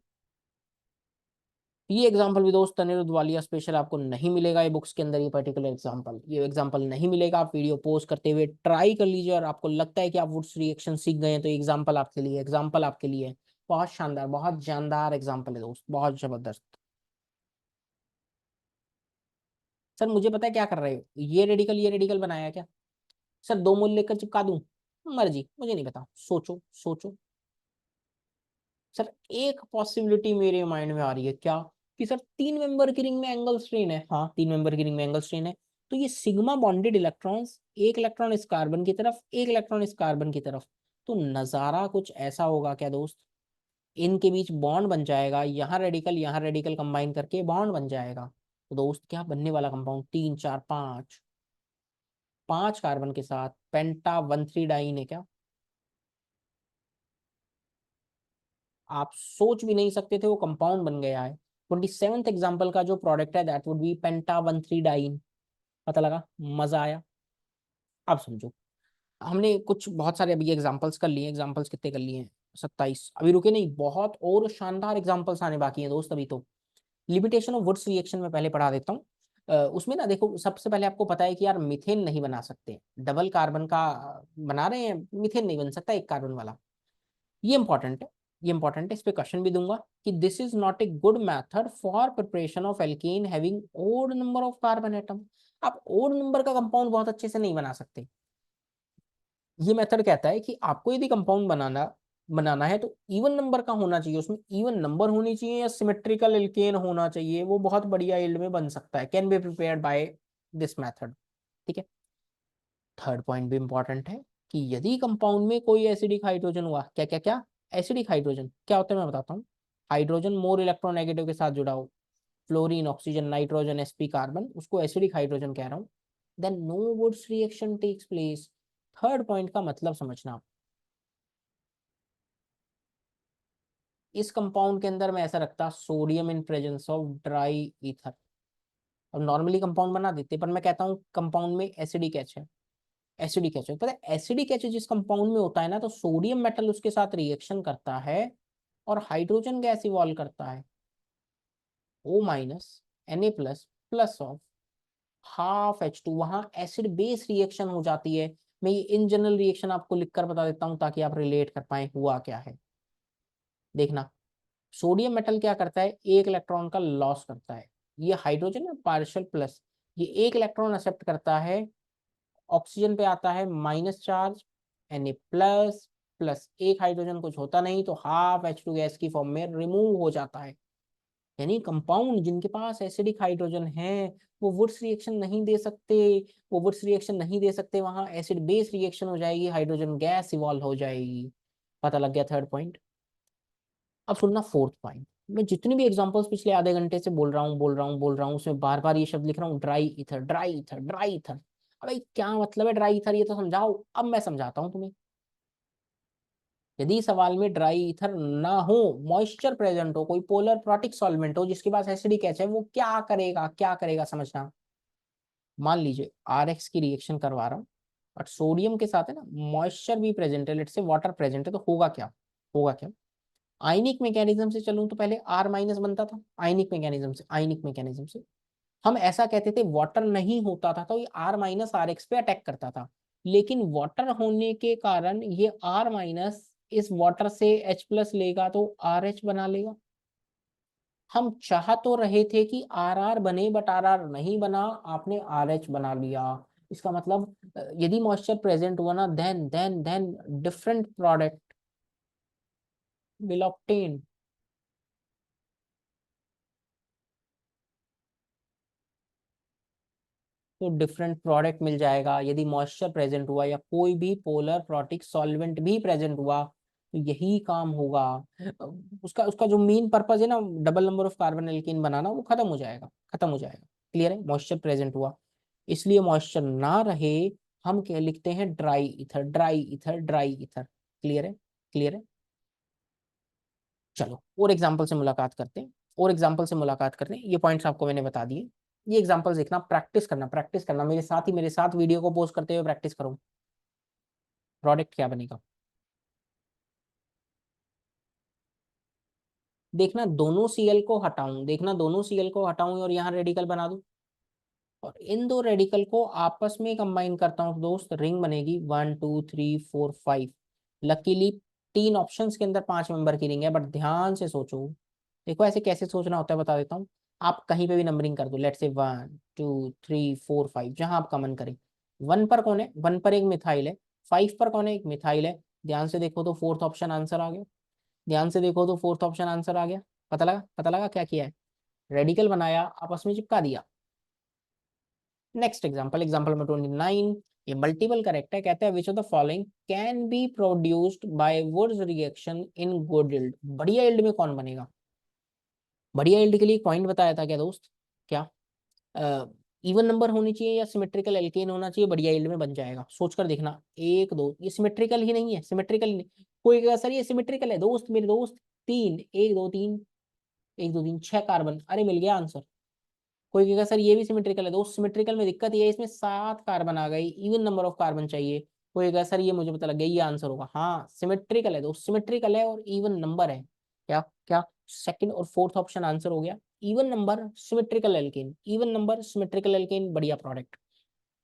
ये एग्जांपल भी दोस्त अनिरुद्ध वालिया स्पेशल आपको नहीं मिलेगा ये बुक्स के अंदर, ये पर्टिकुलर एग्जांपल, ये एग्जांपल नहीं मिलेगा। आप वीडियो पोस्ट करते हुए ट्राई कर लीजिए, और आपको लगता है कि आप वुड्स रिएक्शन सीख गए हैं, तो एग्जांपल आपके लिए, एग्जांपल आपके लिए बहुत शानदार, बहुत जानदार एग्जांपल है दोस्त, बहुत जबरदस्त। सर मुझे पता है क्या कर रहे हो, ये रेडिकल बनाया क्या, सर 2 मोल लेकर चिपका दूं, मर्जी, मुझे नहीं पता, सोचो सोचो। सर एक पॉसिबिलिटी मेरे माइंड में आ रही है, क्या, कि सर 3 मेंबर की रिंग में एंगल स्ट्रेन है, हाँ 3 मेंबर की रिंग में एंगल स्ट्रेन है, तो ये सिग्मा बॉन्डेड इलेक्ट्रॉन्स, एक इलेक्ट्रॉन इस कार्बन की तरफ, एक इलेक्ट्रॉन इस कार्बन की तरफ, तो नजारा कुछ ऐसा होगा क्या दोस्त, इनके बीच बॉन्ड बन जाएगा, यहाँ रेडिकल कंबाइन करके बॉन्ड बन जाएगा। तो दोस्त क्या बनने वाला कंपाउंड, 3 4 5, 5 कार्बन के साथ पेंटा 1 3 डाइन है क्या, आप सोच भी नहीं सकते थे, वो कंपाउंड बन गया है। 27th एग्जाम्पल का जो प्रोडक्ट है that would be penta 1 3 diene, पता लगा, मजा आया। अब समझो, हमने कुछ बहुत सारे अभी एग्जाम्पल्स कर लिए, एग्जाम्पल्स कितने कर लिए हैं, 27, अभी रुके नहीं, बहुत और शानदार एग्जाम्पल्स आने बाकी हैं दोस्त अभी तो। लिमिटेशन ऑफ वुड्स रिएक्शन में पहले पढ़ा देता हूँ। उसमें ना देखो, सबसे पहले आपको पता है कि यार मीथेन नहीं बना सकते, डबल कार्बन का बना रहे हैं, मीथेन नहीं बन सकता एक कार्बन वाला, ये इंपॉर्टेंट है, ये इंपॉर्टेंट है, इस पे क्वेश्चन भी दूंगा कि this is not a good method for preparation of alkane having odd number of carbon atom. आप ओड नंबर का कंपाउंड बहुत अच्छे से नहीं बना सकते। ये मेथड कहता है कि आपको यदि कंपाउंड बनाना बनाना है तो इवन नंबर का होना चाहिए, उसमें इवन नंबर होनी चाहिए, या सिमेट्रिकल एल्केन होना चाहिए, वो बहुत बढ़िया यील्ड में बन सकता है, can be prepared by this method. ठीक है। थर्ड पॉइंट भी इंपॉर्टेंट है कि यदि कंपाउंड में कोई एसिडिक हाइड्रोजन हुआ, क्या क्या क्या, एसिडिक हाइड्रोजन क्या होता है मैं बताता हूँ, हाइड्रोजन मोर इलेक्ट्रोनेगेटिव के साथ जुड़ा हो, fluorine oxygen nitrogen sp carbon, उसको एसिडिक हाइड्रोजन कह रहा हूँ, then no Wurtz reaction takes place. Third point का मतलब समझना, इस कंपाउंड के अंदर मैं ऐसा रखता sodium in presence of dry ether, और नॉर्मली कंपाउंड बना देते, पर मैं कहता हूँ कंपाउंड में एसिडिक एच है, एसिडिक एच है, पता है एसिडिक एच जिस कंपाउंड में होता है ना, तो सोडियम मेटल उसके साथ रिएक्शन करता है और हाइड्रोजन गैस इवॉल्व करता है, O minus Na plus of ½ H2, वहां एसिड बेस रिएक्शन हो जाती है। मैं ये इन जनरल रिएक्शन आपको लिखकर बता देता हूँ ताकि आप रिलेट कर पाए हुआ क्या है। देखना, सोडियम मेटल क्या करता है, एक इलेक्ट्रॉन का लॉस करता है, ये हाइड्रोजन है पार्शियल प्लस, ये एक इलेक्ट्रॉन एक्सेप्ट करता है, ऑक्सीजन पे आता है minus charge, Na plus, plus एक हाइड्रोजन कुछ होता नहीं, तो ½ H2 गैस की फॉर्म में रिमूव हो जाता है। यानी कंपाउंड जिनके पास एसिडिक हाइड्रोजन है वो वुड्स रिएक्शन नहीं दे सकते, वो वुड्स रिएक्शन नहीं दे सकते, वहां एसिड बेस रिएक्शन हो जाएगी, हाइड्रोजन गैस इवॉल्व हो जाएगी। पता लग गया थर्ड पॉइंट। अब सुनना फोर्थ पॉइंट, मैं जितनी भी एग्जांपल्स पिछले आधे घंटे से बोल रहा हूँ उसमें बार बार ये शब्द लिख रहा हूँ, dry ether dry ether dry ether. अबे क्या मतलब है ड्राई ईथर, ये तो समझाओ, अब मैं समझाता हूँ तुम्हें। यदि सवाल में ड्राई ईथर ना हो, मॉइस्चर प्रेजेंट हो, कोई पोलर प्रोटिक सॉल्वेंट हो जिसके पास एसिडिक एच है, वो क्या करेगा समझना। मान लीजिए RX की रिएक्शन करवा रहा हूँ, बट सोडियम के साथ है ना मॉइस्चर भी प्रेजेंट है, लेट से वाटर प्रेजेंट है, तो होगा क्या, होगा क्या, आयनिक मैकेनिज्म से चलूं तो पहले R माइनस बनता था, आयनिक मैकेनिज्म से हम ऐसा कहते थे वाटर नहीं होता था, तो ये R माइनस RX पे अटैक करता था, लेकिन वाटर होने के कारण ये R माइनस इस वाटर से H प्लस लेगा तो RH बना लेगा। हम चाह तो रहे थे कि RR बने बट RR नहीं बना, आपने RH बना लिया। इसका मतलब यदि मॉइस्चर प्रेजेंट हुआ ना, then different product will obtain. तो डिफरेंट प्रोडक्ट मिल जाएगा यदि मॉइस्चर प्रेजेंट हुआ या कोई भी पोलर प्रोटिक सॉल्वेंट भी प्रेजेंट हुआ, तो यही काम होगा। उसका उसका जो मेन पर्पज है ना, double number of carbon alkene बनाना, वो खत्म हो जाएगा, खत्म हो जाएगा। क्लियर है? मॉइस्चर प्रेजेंट हुआ, इसलिए मॉइस्चर ना रहे, हम क्या लिखते हैं, dry ether, dry ether, dry ether. Clear है? क्लियर है? चलो और एग्जाम्पल से मुलाकात करते हैं, और एग्जाम्पल से मुलाकात करते हैं। ये पॉइंट्स आपको मैंने बता दिए। ये एग्जाम्पल्स देखना, प्रैक्टिस करना, प्रैक्टिस करना मेरे साथ ही, मेरे साथ वीडियो को पोस्ट करते हुए प्रैक्टिस करो। प्रोडक्ट क्या बनेगा देखना, दोनों सीएल को हटाऊं, देखना दोनों सीएल को हटाऊं और यहाँ रेडिकल बना दूं, और इन दो रेडिकल को आपस में कंबाइन करता हूं तो दोस्त रिंग बनेगी 1 2 3 4 5। लकीली 3 ऑप्शंस के अंदर 5 मेंबर की रिंग है, बट ध्यान से सोचो। देखो ऐसे कैसे सोचना होता है बता देता हूँ। आप कहीं पे भी नंबरिंग कर दो, लेट से 1 2 3 4 5, जहां आपका मन करे। 1 पर कौन है? 1 पर एक मिथाइल है। 5 पर कौन है? एक मिथाइल है। ध्यान से देखो तो फोर्थ ऑप्शन आंसर आ गया। ध्यान से देखो तो फोर्थ ऑप्शन आंसर आ गया। पता लगा? पता लगा क्या किया है? रेडिकल बनाया, आपस में चिपका दिया। Next example, example number 29। ये मल्टीपल करेक्ट है, कहता है which of the following can be produced by Wurtz reaction in good yield. बढ़िया यील्ड में कौन बनेगा? बढ़िया यील्ड के लिए पॉइंट बताया था क्या दोस्त? क्या इवन नंबर होनी चाहिए या सिमेट्रिकल एल्केन होना चाहिए? बढ़िया यील्ड में बन जाएगा, सोचकर देखना। एक दो, ये सिमेट्रिकल ही नहीं है, सिमेट्रिकल ही नहीं। कोई कहेगा सर ये सिमेट्रिकल है दोस्त, मेरे दोस्त। तीन, एक दो तीन, एक दो तीन, 6 कार्बन, अरे मिल गया आंसर। कोई कहेगा सर ये भी सिमेट्रिकल है दोस्त, सिमेट्रिकल में दिक्कत ये है इसमें 7 कार्बन आ गई, इवन नंबर ऑफ कार्बन चाहिए। कोई कहेगा सर ये मुझे पता लग गया, ये आंसर होगा। हाँ सिमेट्रिकल है दोस्त, सिमेट्रिकल है और इवन नंबर है। क्या क्या? सेकंड और फोर्थ ऑप्शन आंसर हो गया। Even number symmetrical alkane, even number symmetrical alkane, बढ़िया प्रोडक्ट।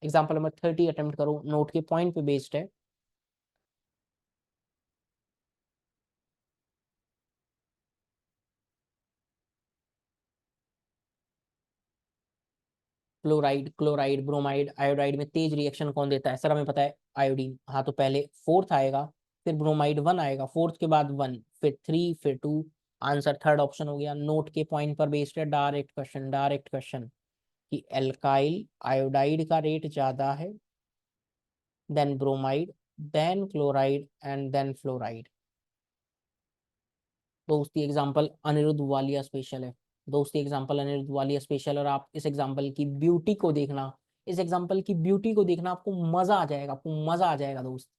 एग्जाम्पल नंबर 30 अटेम्प्ट करो, नोट के पॉइंट पे बेस्ड है। क्लोराइड, क्लोराइड, ब्रोमाइड, आयोडाइड में तेज रिएक्शन कौन देता है? सर हमें पता है, आयोडीन। हाँ तो पहले फोर्थ आएगा, फिर ब्रोमाइड 1 आएगा, फोर्थ के बाद 1, फिर 3, फिर 2। आंसर थर्ड ऑप्शन हो गया। नोट के पॉइंट पर बेस्ड है, डायरेक्ट क्वेश्चन, डायरेक्ट क्वेश्चन। कि एल्काइल आयोडाइड का रेट ज्यादा है, then bromide, then chloride and then fluoride. दोस्ती एग्जांपल अनिरुद्ध वालिया स्पेशल है। दोस्ती एग्जांपल अनिरुद्ध वालिया स्पेशल, और आप इस एग्जांपल की ब्यूटी को देखना, इस एग्जांपल की ब्यूटी को देखना, आपको मजा आ जाएगा, आपको मजा आ जाएगा दोस्त।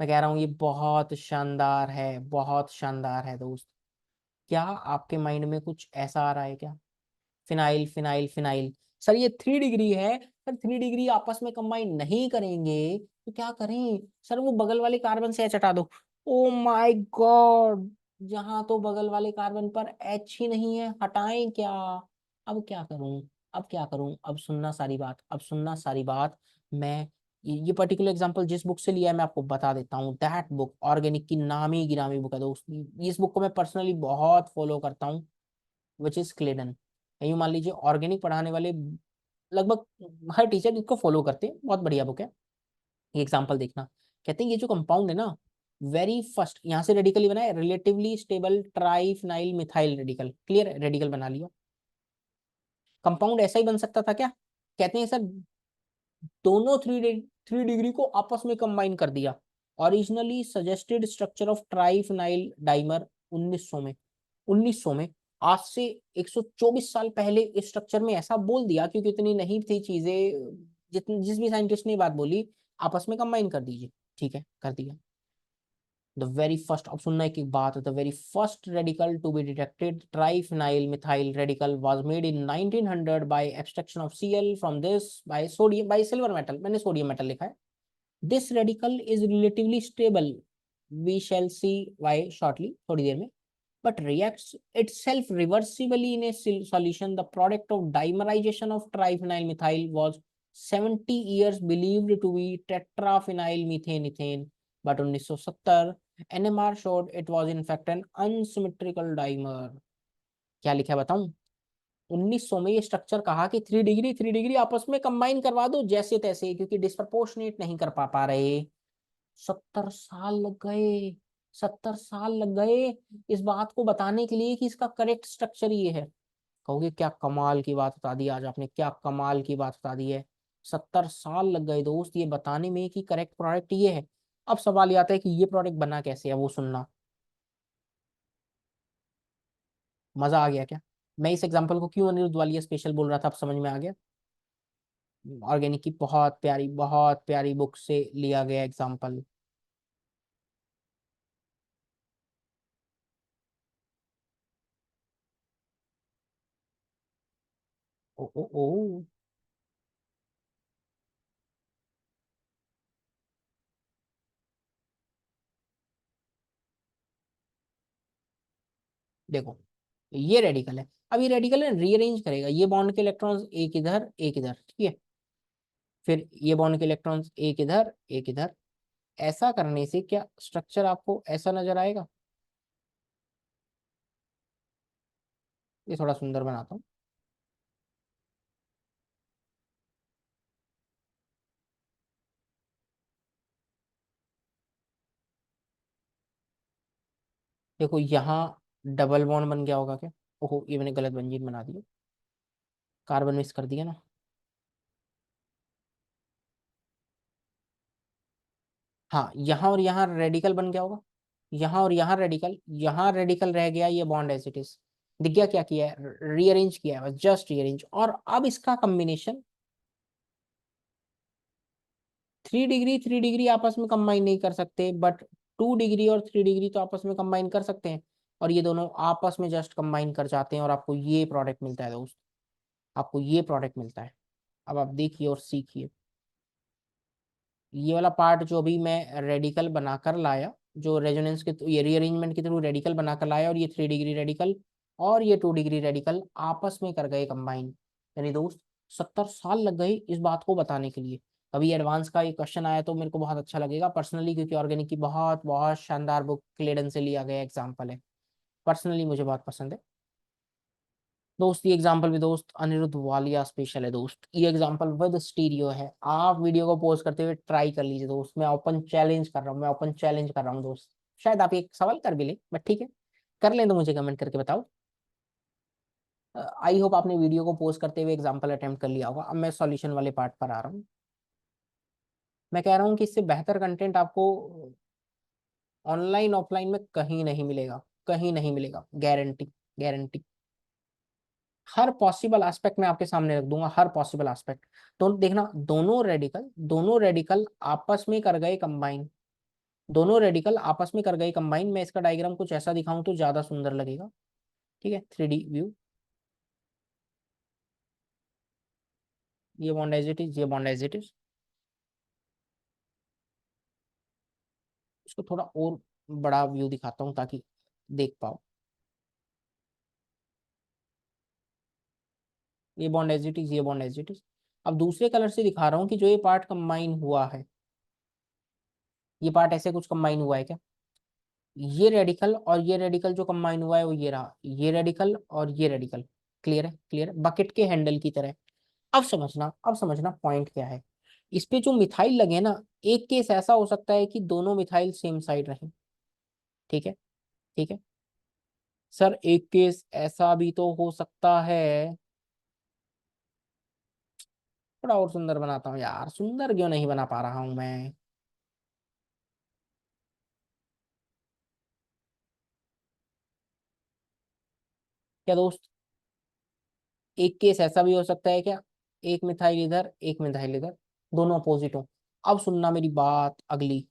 मैं कह रहा हूँ ये बहुत शानदार है, बहुत शानदार है दोस्त। क्या आपके माइंड में कुछ ऐसा आ रहा है क्या? Phenyl, phenyl, phenyl. सर ये 3 डिग्री है, सर 3 डिग्री आपस में कंबाइन नहीं करेंगे तो क्या करें? सर वो बगल वाले कार्बन से एच हटा दो। ओ माय गॉड, जहां तो बगल वाले कार्बन पर एच ही नहीं है, हटाएं क्या? अब क्या करूं? अब क्या करूं? अब सुनना सारी बात, अब सुनना सारी बात। मैं ये पर्टिकुलर एग्जांपल जिस बुक से लिया है मैं आपको बता देता हूँ। दैट बुक ऑर्गेनिक की नामी गिरामी बुक है दोस्त। इस बुक को मैं पर्सनली बहुत फॉलो करता हूँ, विच इज क्लेडन। यूँ मान लीजिए ऑर्गेनिक पढ़ाने वाले लगभग हर टीचर इसको फॉलो करते हैं, बहुत बढ़िया बुक है। ये एग्जांपल देखना, कहते हैं ये जो कंपाउंड है ना, वेरी फर्स्ट यहाँ से रेडिकल ही बना है, relatively stable triphenyl methyl radical. Clear है? रेडिकल बना लिया। कंपाउंड ऐसा ही बन सकता था क्या? कहते हैं सर दोनों 3 डिग्री को आपस में कंबाइन कर दिया। Originally suggested structure of triphenyl dimer 1900 में, 1900 में, आज से 124 साल पहले इस स्ट्रक्चर में ऐसा बोल दिया, क्योंकि इतनी नहीं थी चीजें। जितनी जिस भी साइंटिस्ट ने बात बोली, आपस में कंबाइन कर दीजिए। ठीक है, कर दिया। द वेरी फर्स्ट, अब सुनना एक एक बात, the very first radical to be detected triphenyl methyl radical was made in 1900 by extraction of Cl from this by sodium, by silver metal. मैंने सोडियम मेटल लिखा है। This radical is relatively stable, we shall see why shortly, थोड़ी देर में, but reacts itself reversibly in a solution. The product of dimerization of triphenyl methyl was 70 years believed to be tetraphenyl methane ethane, but 1970 NMR showed it was in fact an unsymmetrical dimer. क्या लिखा है बताऊं? 1900 में ये structure कहा कि 3 degree आपस में कंबाइन करवा दो जैसे तैसे, क्योंकि डिस्प्रपोर्शनेट नहीं कर पा रहे। 70 साल लग गए, 70 साल लग गए इस बात को बताने के लिए कि इसका करेक्ट स्ट्रक्चर ये है। कहोगे क्या कमाल की बात बता दी आज आपने, क्या कमाल की बात बता दी है। 70 साल लग गए दोस्त ये बताने में कि करेक्ट प्रोडक्ट ये है। अब सवाल ये आता है कि ये प्रोडक्ट बना कैसे है, वो सुनना। मजा आ गया क्या? मैं इस एग्जांपल को क्यों अनिरुद्ध वालिया स्पेशल बोल रहा था, अब समझ में आ गया। ऑर्गेनिक की बहुत प्यारी बुक से लिया गया एग्जांपल। ओ ओ ओ देखो, ये रेडिकल है। अब ये रेडिकल है, रीअरेंज करेगा, ये बॉन्ड के इलेक्ट्रॉन्स एक इधर एक इधर, ठीक है। फिर ये बॉन्ड के इलेक्ट्रॉन्स एक इधर एक इधर। ऐसा करने से क्या स्ट्रक्चर आपको ऐसा नजर आएगा? ये थोड़ा सुंदर बनाता हूँ। देखो यहाँ डबल बॉन्ड बन गया होगा क्या? ओहो, ये मैंने गलत बेंजीन बना दिया, कार्बन मिस कर दिया ना। हाँ, यहाँ और यहाँ रेडिकल बन गया होगा, यहाँ और यहाँ रेडिकल, यहाँ रेडिकल रह गया, ये बॉन्ड एज इट इज। दिख गया क्या किया है? रीअरेंज किया है, जस्ट रीअरेंज। और अब इसका कॉम्बिनेशन 3 डिग्री आपस में कंबाइन नहीं कर सकते, बट 2 डिग्री और 3 डिग्री तो आपस में कंबाइन कर सकते हैं। और ये दोनों आपस में जस्ट कंबाइन कर जाते हैं और आपको ये प्रोडक्ट मिलता है दोस्त, आपको ये प्रोडक्ट मिलता है। अब आप देखिए और सीखिए। ये वाला पार्ट जो भी मैं रेडिकल बनाकर लाया, जो रेजोनेंस के ये रीअरेंजमेंट के थ्रू रेडिकल बनाकर लाया, और ये 3 डिग्री रेडिकल और ये 2 डिग्री रेडिकल आपस में कर गए कंबाइन। यानी दोस्त 70 साल लग गए इस बात को बताने के लिए। कभी एडवांस का ये क्वेश्चन आया तो मेरे को बहुत अच्छा लगेगा पर्सनली, क्योंकि ऑर्गेनिक की बहुत बहुत शानदार बुक क्लेडन से लिया गया एग्जाम्पल है। पर्सनली मुझे बहुत पसंद है दोस्त। ये एग्जांपल भी दोस्त अनिरुद्ध वालिया स्पेशल है दोस्त। ये एग्जांपल विद स्टीरियो है। आप वीडियो को पॉज करते हुए ट्राई कर लीजिए दोस्त। मैं ओपन चैलेंज कर रहा हूँ, मैं ओपन चैलेंज कर रहा हूँ दोस्त। शायद आप एक सवाल कर भी ले, बट ठीक है, कर लें तो मुझे कमेंट करके बताओ। आई होप आपने वीडियो को पॉज करते हुए एग्जांपल अटेम्प्ट कर लिया होगा। अब मैं सॉल्यूशन वाले पार्ट पर आ रहा हूँ। मैं कह रहा हूँ कि इससे बेहतर कंटेंट आपको ऑनलाइन ऑफलाइन में कहीं नहीं मिलेगा, कहीं नहीं मिलेगा, गारंटी, गारंटी। हर पॉसिबल एस्पेक्ट में आपके सामने रख दूंगा, हर पॉसिबल एस्पेक्ट। तो देखना, दोनों रेडिकल आपस में कर गए कंबाइन, दोनों रेडिकल आपस में कर गए कंबाइन। मैं इसका डायग्राम कुछ ऐसा दिखाऊं तो ज्यादा सुंदर लगेगा, ठीक है। 3D व्यू, ये बॉन्ड एज इट इज, ये बॉन्ड एज इट इज। इसको थोड़ा और बड़ा व्यू दिखाता हूँ ताकि देख पाओ। ये बॉन्ड एज इट इज, ये बॉन्ड एज इट इज। अब दूसरे कलर से दिखा रहा हूँ कि जो ये पार्ट कंबाइन हुआ है, ये पार्ट ऐसे कुछ कंबाइन हुआ है क्या? ये रेडिकल और ये रेडिकल जो कंबाइन हुआ है वो ये रहा, ये रेडिकल और ये रेडिकल। क्लियर है, क्लियर है, बकेट के हैंडल की तरह। अब समझना पॉइंट क्या है। इस पे जो मिथाइल लगे ना, एक केस ऐसा हो सकता है कि दोनों मिथाइल सेम साइड रहे, ठीक है, ठीक है। सर एक केस ऐसा भी तो हो सकता है। थोड़ा और सुंदर बनाता हूँ यार, सुंदर क्यों नहीं बना पा रहा हूं मैं? क्या दोस्त, एक केस ऐसा भी हो सकता है क्या? एक मिथाइल इधर, एक मिथाइल इधर, दोनों अपोजिट हो। अब सुनना मेरी बात अगली।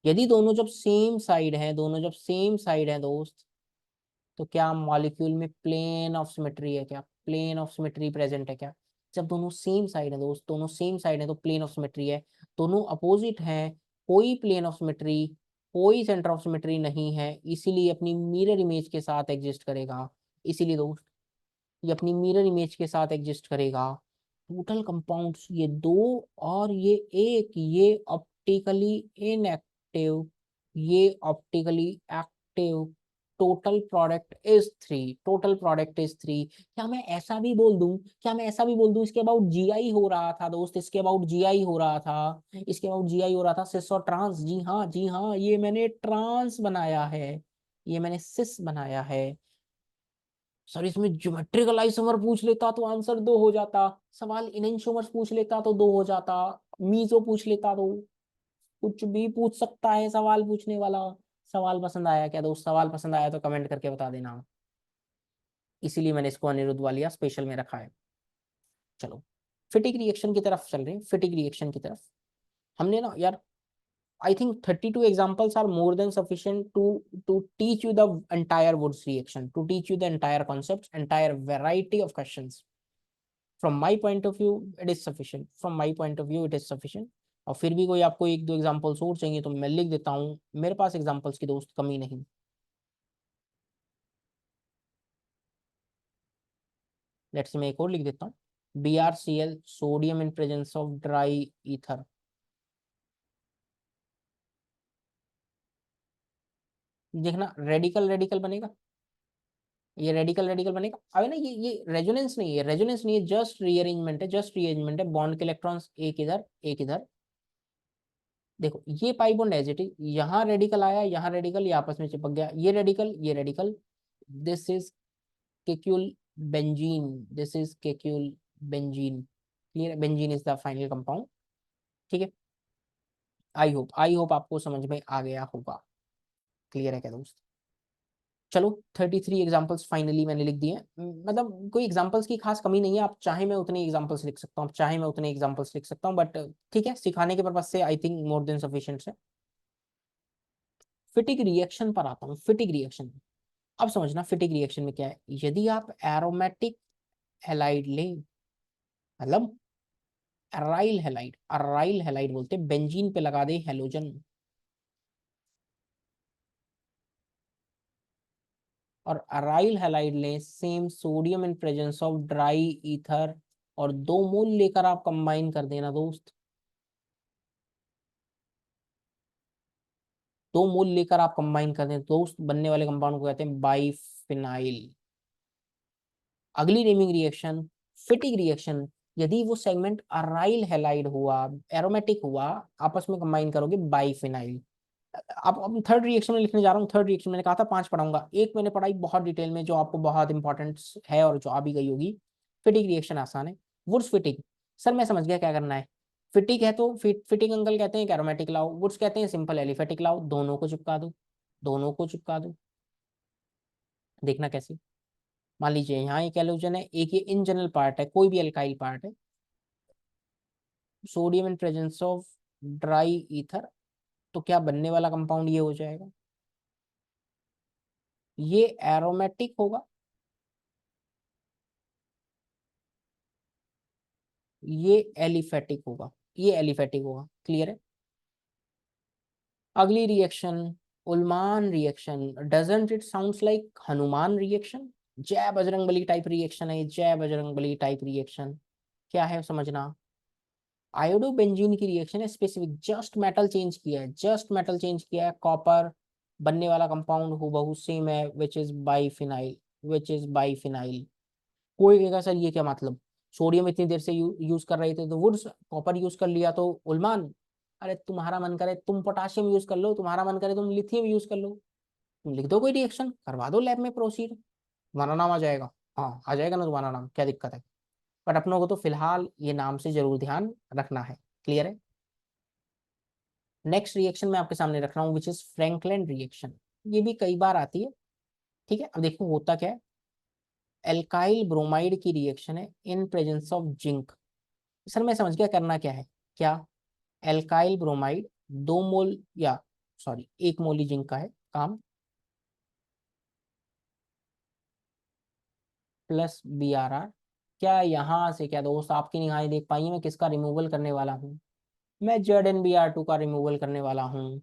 यदि दोनों जब सेम साइड हैं, दोनों जब सेम साइड हैं दोस्त, तो क्या मॉलिक्यूल में प्लेन ऑफ सिमेट्री है क्या? प्लेन ऑफ सिमेट्री प्रेजेंट है क्या? जब दोनों सेम साइड है दोस्त, दोनों सेम साइड है तो प्लेन ऑफ सिमेट्री है। दोनों अपोजिट हैं, कोई प्लेन ऑफ सिमेट्री, कोई सेंटर ऑफ सिमेट्री नहीं है, इसीलिए अपनी मिरर इमेज के साथ एग्जिस्ट करेगा। इसीलिए दोस्त ये अपनी मिरर इमेज के साथ एग्जिस्ट करेगा। टोटल कंपाउंड्स ये दो और ये एक, ये ऑप्टिकली इनएक्टिव, ये optically active, total product is three, total product is three. क्या मैं ऐसा भी बोल दूं, क्या मैं ऐसा भी बोल दूं इसके अबाउट जीआई हो रहा था दोस्त, इसके अबाउट जीआई हो रहा था, इसके अबाउट जीआई हो रहा था, सिस और ट्रांस, जी हाँ जी हाँ, ये मैंने ट्रांस बनाया है, ये मैंने सिस बनाया है। सर इसमें ज्योमेट्रिकल आइसोमर पूछ लेता तो आंसर दो हो जाता, सवाल इनेंशियोमर्स पूछ लेता तो दो हो जाता, मीजो पूछ लेता तो, कुछ भी पूछ सकता है सवाल पूछने वाला। सवाल पसंद आया क्या दोस्त? सवाल पसंद आया तो कमेंट करके बता देना, इसीलिए मैंने इसको अनिरुद्ध वालिया स्पेशल में रखा है। चलो फिटिक रिएक्शन की तरफ चल रहे हैं, फिटिक रिएक्शन की तरफ। हमने ना यार, I think 32 examples are more than sufficient to teach you the entire Woods reaction, to teach you the entire concepts, entire variety of questions. From my point of view, it is sufficient. From my point of view, it is sufficient. और फिर भी कोई आपको एक दो examples और चाहिए तो मैं लिख देता हूँ, मेरे पास एग्जांपल्स की दोस्त कमी नहीं। लेट्स से मैं एक और लिख देता हूँ, BrCl sodium in presence of dry ether. देखना रेडिकल रेडिकल बनेगा, ये रेडिकल रेडिकल बनेगा। अबे ना ये रेजोनेंस नहीं है, रेजोनेंस नहीं है, जस्ट रीअरेंजमेंट है, जस्ट रीअरेंजमेंट है। बॉन्ड के इलेक्ट्रॉन्स एक इधर एक इधर। देखो ये pi bond as it is, यहाँ रेडिकल आया, यहाँ रेडिकल, ये आपस में चिपक गया, ये रेडिकल ये radical. This is Kekule benzene, this is Kekule benzene. Clear, benzene is the final compound. ठीक है, आई होप आपको समझ में आ गया होगा। क्लियर है क्या दोस्त? चलो 33 एग्जाम्पल्स फाइनली मैंने लिख दिए, मतलब कोई एग्जाम्पल्स की खास कमी नहीं है, आप चाहे मैं उतने एग्जाम्पल्स लिख सकता हूँ, चाहे मैं उतने एग्जाम्पल्स लिख सकता हूँ, बट ठीक है, सिखाने के पर्पज से I think more than sufficient है। फिटिक रिएक्शन पर आता हूँ, फिटिक रिएक्शन। अब समझना फिटिक रिएक्शन में क्या है। यदि आप एरोमेटिक हेलाइड लें, मतलब अराइल हेलाइड, अराइल हेलाइड बोलते हैं, बेंजीन पे लगा दे हेलोजन, और अराइल हैलाइड लें, same sodium in presence of dry ether, और दो मोल लेकर आप कंबाइन कर देना दोस्त, दो मोल लेकर आप कंबाइन कर दें दोस्त, बनने वाले कंपाउंड को कहते हैं बाइफिनाइल। अगली नेमिंग रिएक्शन फिटिक रिएक्शन। यदि वो सेगमेंट अराइल हैलाइड हुआ, एरोमेटिक हुआ, आपस में कंबाइन करोगे बाइफिनाइल। अब थर्ड रिएक्शन में लिखने जा रहा हूँ। थर्ड रिएक्शन मैंने कहा था 5 पढ़ाऊंगा, एक मैंने पढ़ाई बहुत डिटेल में जो आपको बहुत इंपॉर्टेंट है और जो आ भी गई होगी। फिटिक रिएक्शन आसान है, वुड्स फिटिक। सर मैं समझ गया क्या करना है। फिटिक है तो फिटिक अंकल कहते हैं एरोमेटिक लाओ, वुड्स कहते हैं सिंपल एलिफेटिक लाओ, दोनों को चिपका दो, दोनों को चिपका दो। देखना कैसे। मान लीजिए यहाँ एक एलोजन है, एक ये इन जनरल पार्ट है, कोई भी एल्काइल पार्ट है, sodium in presence of dry ether, तो क्या बनने वाला कंपाउंड ये हो जाएगा, ये एरोमेटिक होगा, ये एलिफेटिक होगा, ये एलिफेटिक होगा। क्लियर है। अगली reaction Ullmann reaction. Doesn't it sounds like Hanuman reaction? जय बजरंगबली टाइप रिएक्शन है, जय बजरंगबली टाइप रिएक्शन। क्या है समझना, आयोडो बेंजीन की रिएक्शन है, स्पेसिफिक जस्ट मेटल चेंज किया है, जस्ट मेटल चेंज किया है, कॉपर, बनने वाला कंपाउंड हूबहू सेम है, which is biphenyl, which is biphenyl. कोई कहेगा सर ये क्या मतलब, सोडियम इतनी देर से यूज कर रहे थे तो वुड्स, कॉपर यूज कर लिया तो उल्मान। अरे तुम्हारा मन करे तुम पोटाशियम यूज कर लो, तुम्हारा मन करे तुम लिथियम यूज कर लो, तुम लिख दो कोई रिएक्शन, करवा दो लैब में प्रोसीड, तुम्हारा नाम आ जाएगा। हाँ आ जाएगा ना तुम्हारा नाम, क्या दिक्कत है। बट अपनों को तो फिलहाल ये नाम से जरूर ध्यान रखना है। क्लियर है। नेक्स्ट रिएक्शन मैं आपके सामने रख रहा हूँ विच इज फ्रैंकलिन रिएक्शन। ये भी कई बार आती है। ठीक है, अब देखो होता क्या है। एल्काइल ब्रोमाइड की रिएक्शन है in presence of zinc. Sir मैं समझ गया करना क्या है। क्या, एल्काइल ब्रोमाइड 2 मोल या सॉरी 1 मोल ही जिंक का है काम, प्लस BrR। क्या यहाँ से क्या दोस्त आपकी निगाहें देख पाई हैं मैं किसका रिमूवल करने वाला हूँ? मैं ZnBr2 का रिमूवल करने वाला हूँ।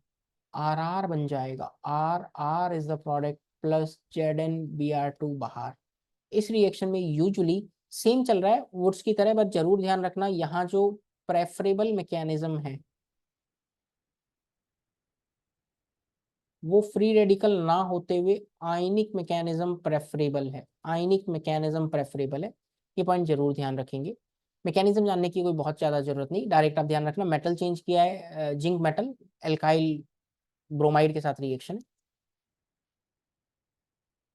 RR बन जाएगा, RR is the product plus ZnBr2 बाहर। इस रिएक्शन में यूजुअली सेम चल रहा है वुड्स की तरह, बस जरूर ध्यान रखना यहाँ जो प्रेफरेबल मैकेनिज्म है वो फ्री रेडिकल ना होते हुए आयनिक मैकेनिज्म प्रेफरेबल है, आयनिक मैकेनिज्म प्रेफरेबल है। ये पॉइंट जरूर ध्यान रखेंगे। मैकेनिज्म जानने की कोई बहुत ज्यादा जरूरत नहीं, डायरेक्ट आप ध्यान रखना मेटल चेंज किया है, जिंक मेटल एल्काइल ब्रोमाइड के साथ रिएक्शन है।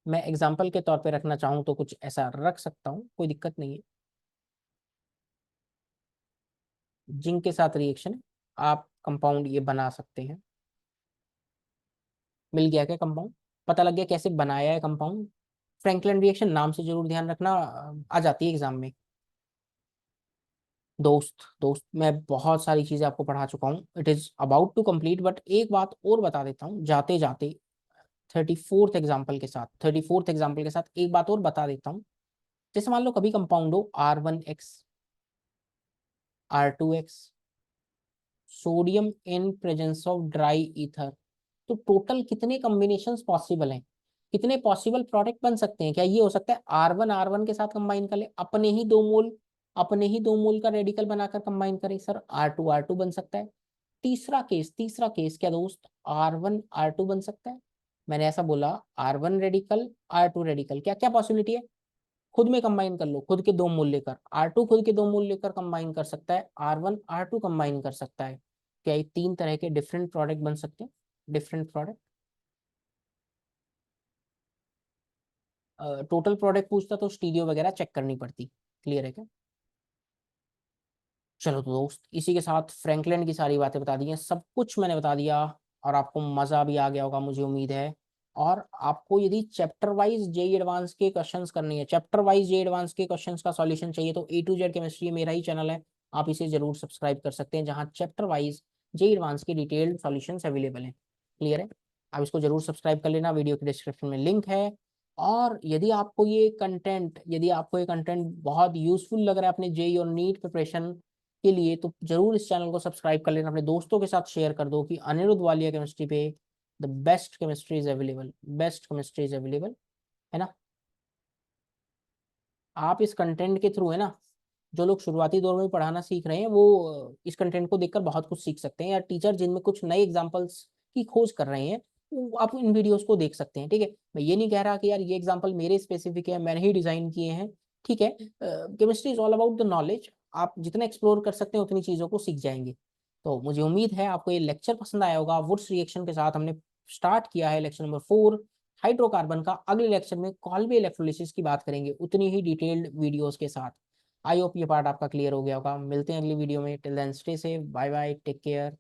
मैं एग्जाम्पल के तौर पे रखना चाहूँ तो कुछ ऐसा रख सकता हूँ, कोई दिक्कत नहीं है। जिंक के साथ रिएक्शन है, आप कंपाउंड ये बना सकते हैं। मिल गया क्या कंपाउंड? पता लग गया कैसे बनाया है कंपाउंड? फ्रैंकलिन रिएक्शन नाम से जरूर ध्यान रखना, आ जाती है एग्जाम में। दोस्त दोस्त मैं बहुत सारी चीजें आपको पढ़ा चुका हूँ, it is about to complete, but एक बात और बता देता हूँ जाते जाते। 34th एग्जाम्पल के साथ एक बात और बता देता हूँ। जैसे मान लो कभी कंपाउंड हो R1X, R2X, sodium in presence of dry ether, तो टोटल कितने कॉम्बिनेशंस पॉसिबल हैं, कितने पॉसिबल प्रोडक्ट बन सकते हैं? क्या ये हो सकता है R1 के साथ कंबाइन कर ले, अपने ही 2 मोल का रेडिकल बनाकर कंबाइन करें? सर R2 बन सकता है। तीसरा केस क्या दोस्त, R1 बन सकता है। मैंने ऐसा बोला, R1 रेडिकल, R2 रेडिकल, क्या क्या पॉसिबिलिटी है? खुद में कंबाइन कर लो, खुद के 2 मोल लेकर, R2 खुद के 2 मोल लेकर कंबाइन कर सकता है, R1 R2 कंबाइन कर सकता है। क्या ये 3 तरह के डिफरेंट प्रोडक्ट बन सकते हैं? डिफरेंट प्रोडक्ट, टोटल प्रोडक्ट पूछता तो स्टीरियो वगैरह चेक करनी पड़ती। क्लियर है क्या? चलो तो दोस्त, इसी के साथ फ्रैंकलिन की सारी बातें बता दी हैं, सब कुछ मैंने बता दिया, और आपको मजा भी आ गया होगा मुझे उम्मीद है। और आपको यदि चैप्टर वाइज जेई एडवांस के क्वेश्चंस करनी है, चैप्टर वाइज जेई एडवांस के क्वेश्चंस का सॉल्यूशन चाहिए, तो A to Z केमिस्ट्री मेरा ही चैनल है, आप इसे जरूर सब्सक्राइब कर सकते हैं, जहाँ चैप्टर वाइज जेई एडवांस के डिटेल्ड सॉल्यूशंस अवेलेबल हैं। क्लियर है? आप इसको जरूर सब्सक्राइब कर लेना, वीडियो के डिस्क्रिप्शन में लिंक है। और यदि आपको ये कंटेंट बहुत यूजफुल लग रहा है अपने जेई और नीट प्रिपरेशन के लिए, तो जरूर इस चैनल को सब्सक्राइब कर लेना, अपने दोस्तों के साथ शेयर कर दो कि अनिरुद्ध वालिया केमिस्ट्री पे the best chemistry is available, best chemistry is available, है ना? आप इस कंटेंट के थ्रू, है ना, जो लोग शुरुआती दौर में पढ़ाना सीख रहे हैं वो इस कंटेंट को देखकर बहुत कुछ सीख सकते हैं, या टीचर जिनमें कुछ नए एग्जांपल्स की खोज कर रहे हैं, वो आप इन वीडियोस को देख सकते हैं। ठीक है, मैं ये नहीं कह रहा कि यार ये एग्जांपल मेरे स्पेसिफिक है, मैंने ही डिजाइन किए हैं। ठीक है, chemistry is all about the knowledge, आप जितना एक्सप्लोर कर सकते हैं उतनी चीजों को सीख जाएंगे। तो मुझे उम्मीद है आपको ये लेक्चर पसंद आया होगा। वुड्स रिएक्शन के साथ हमने स्टार्ट किया है लेक्चर नंबर 4 हाइड्रोकार्बन का। अगले लेक्चर में कॉल्बे इलेक्ट्रोलिसिस की बात करेंगे, उतनी ही डिटेल्ड वीडियोस के साथ। आई होप ये पार्ट आपका क्लियर हो गया होगा। मिलते हैं अगली वीडियो में, till then stay safe, bye bye, take care.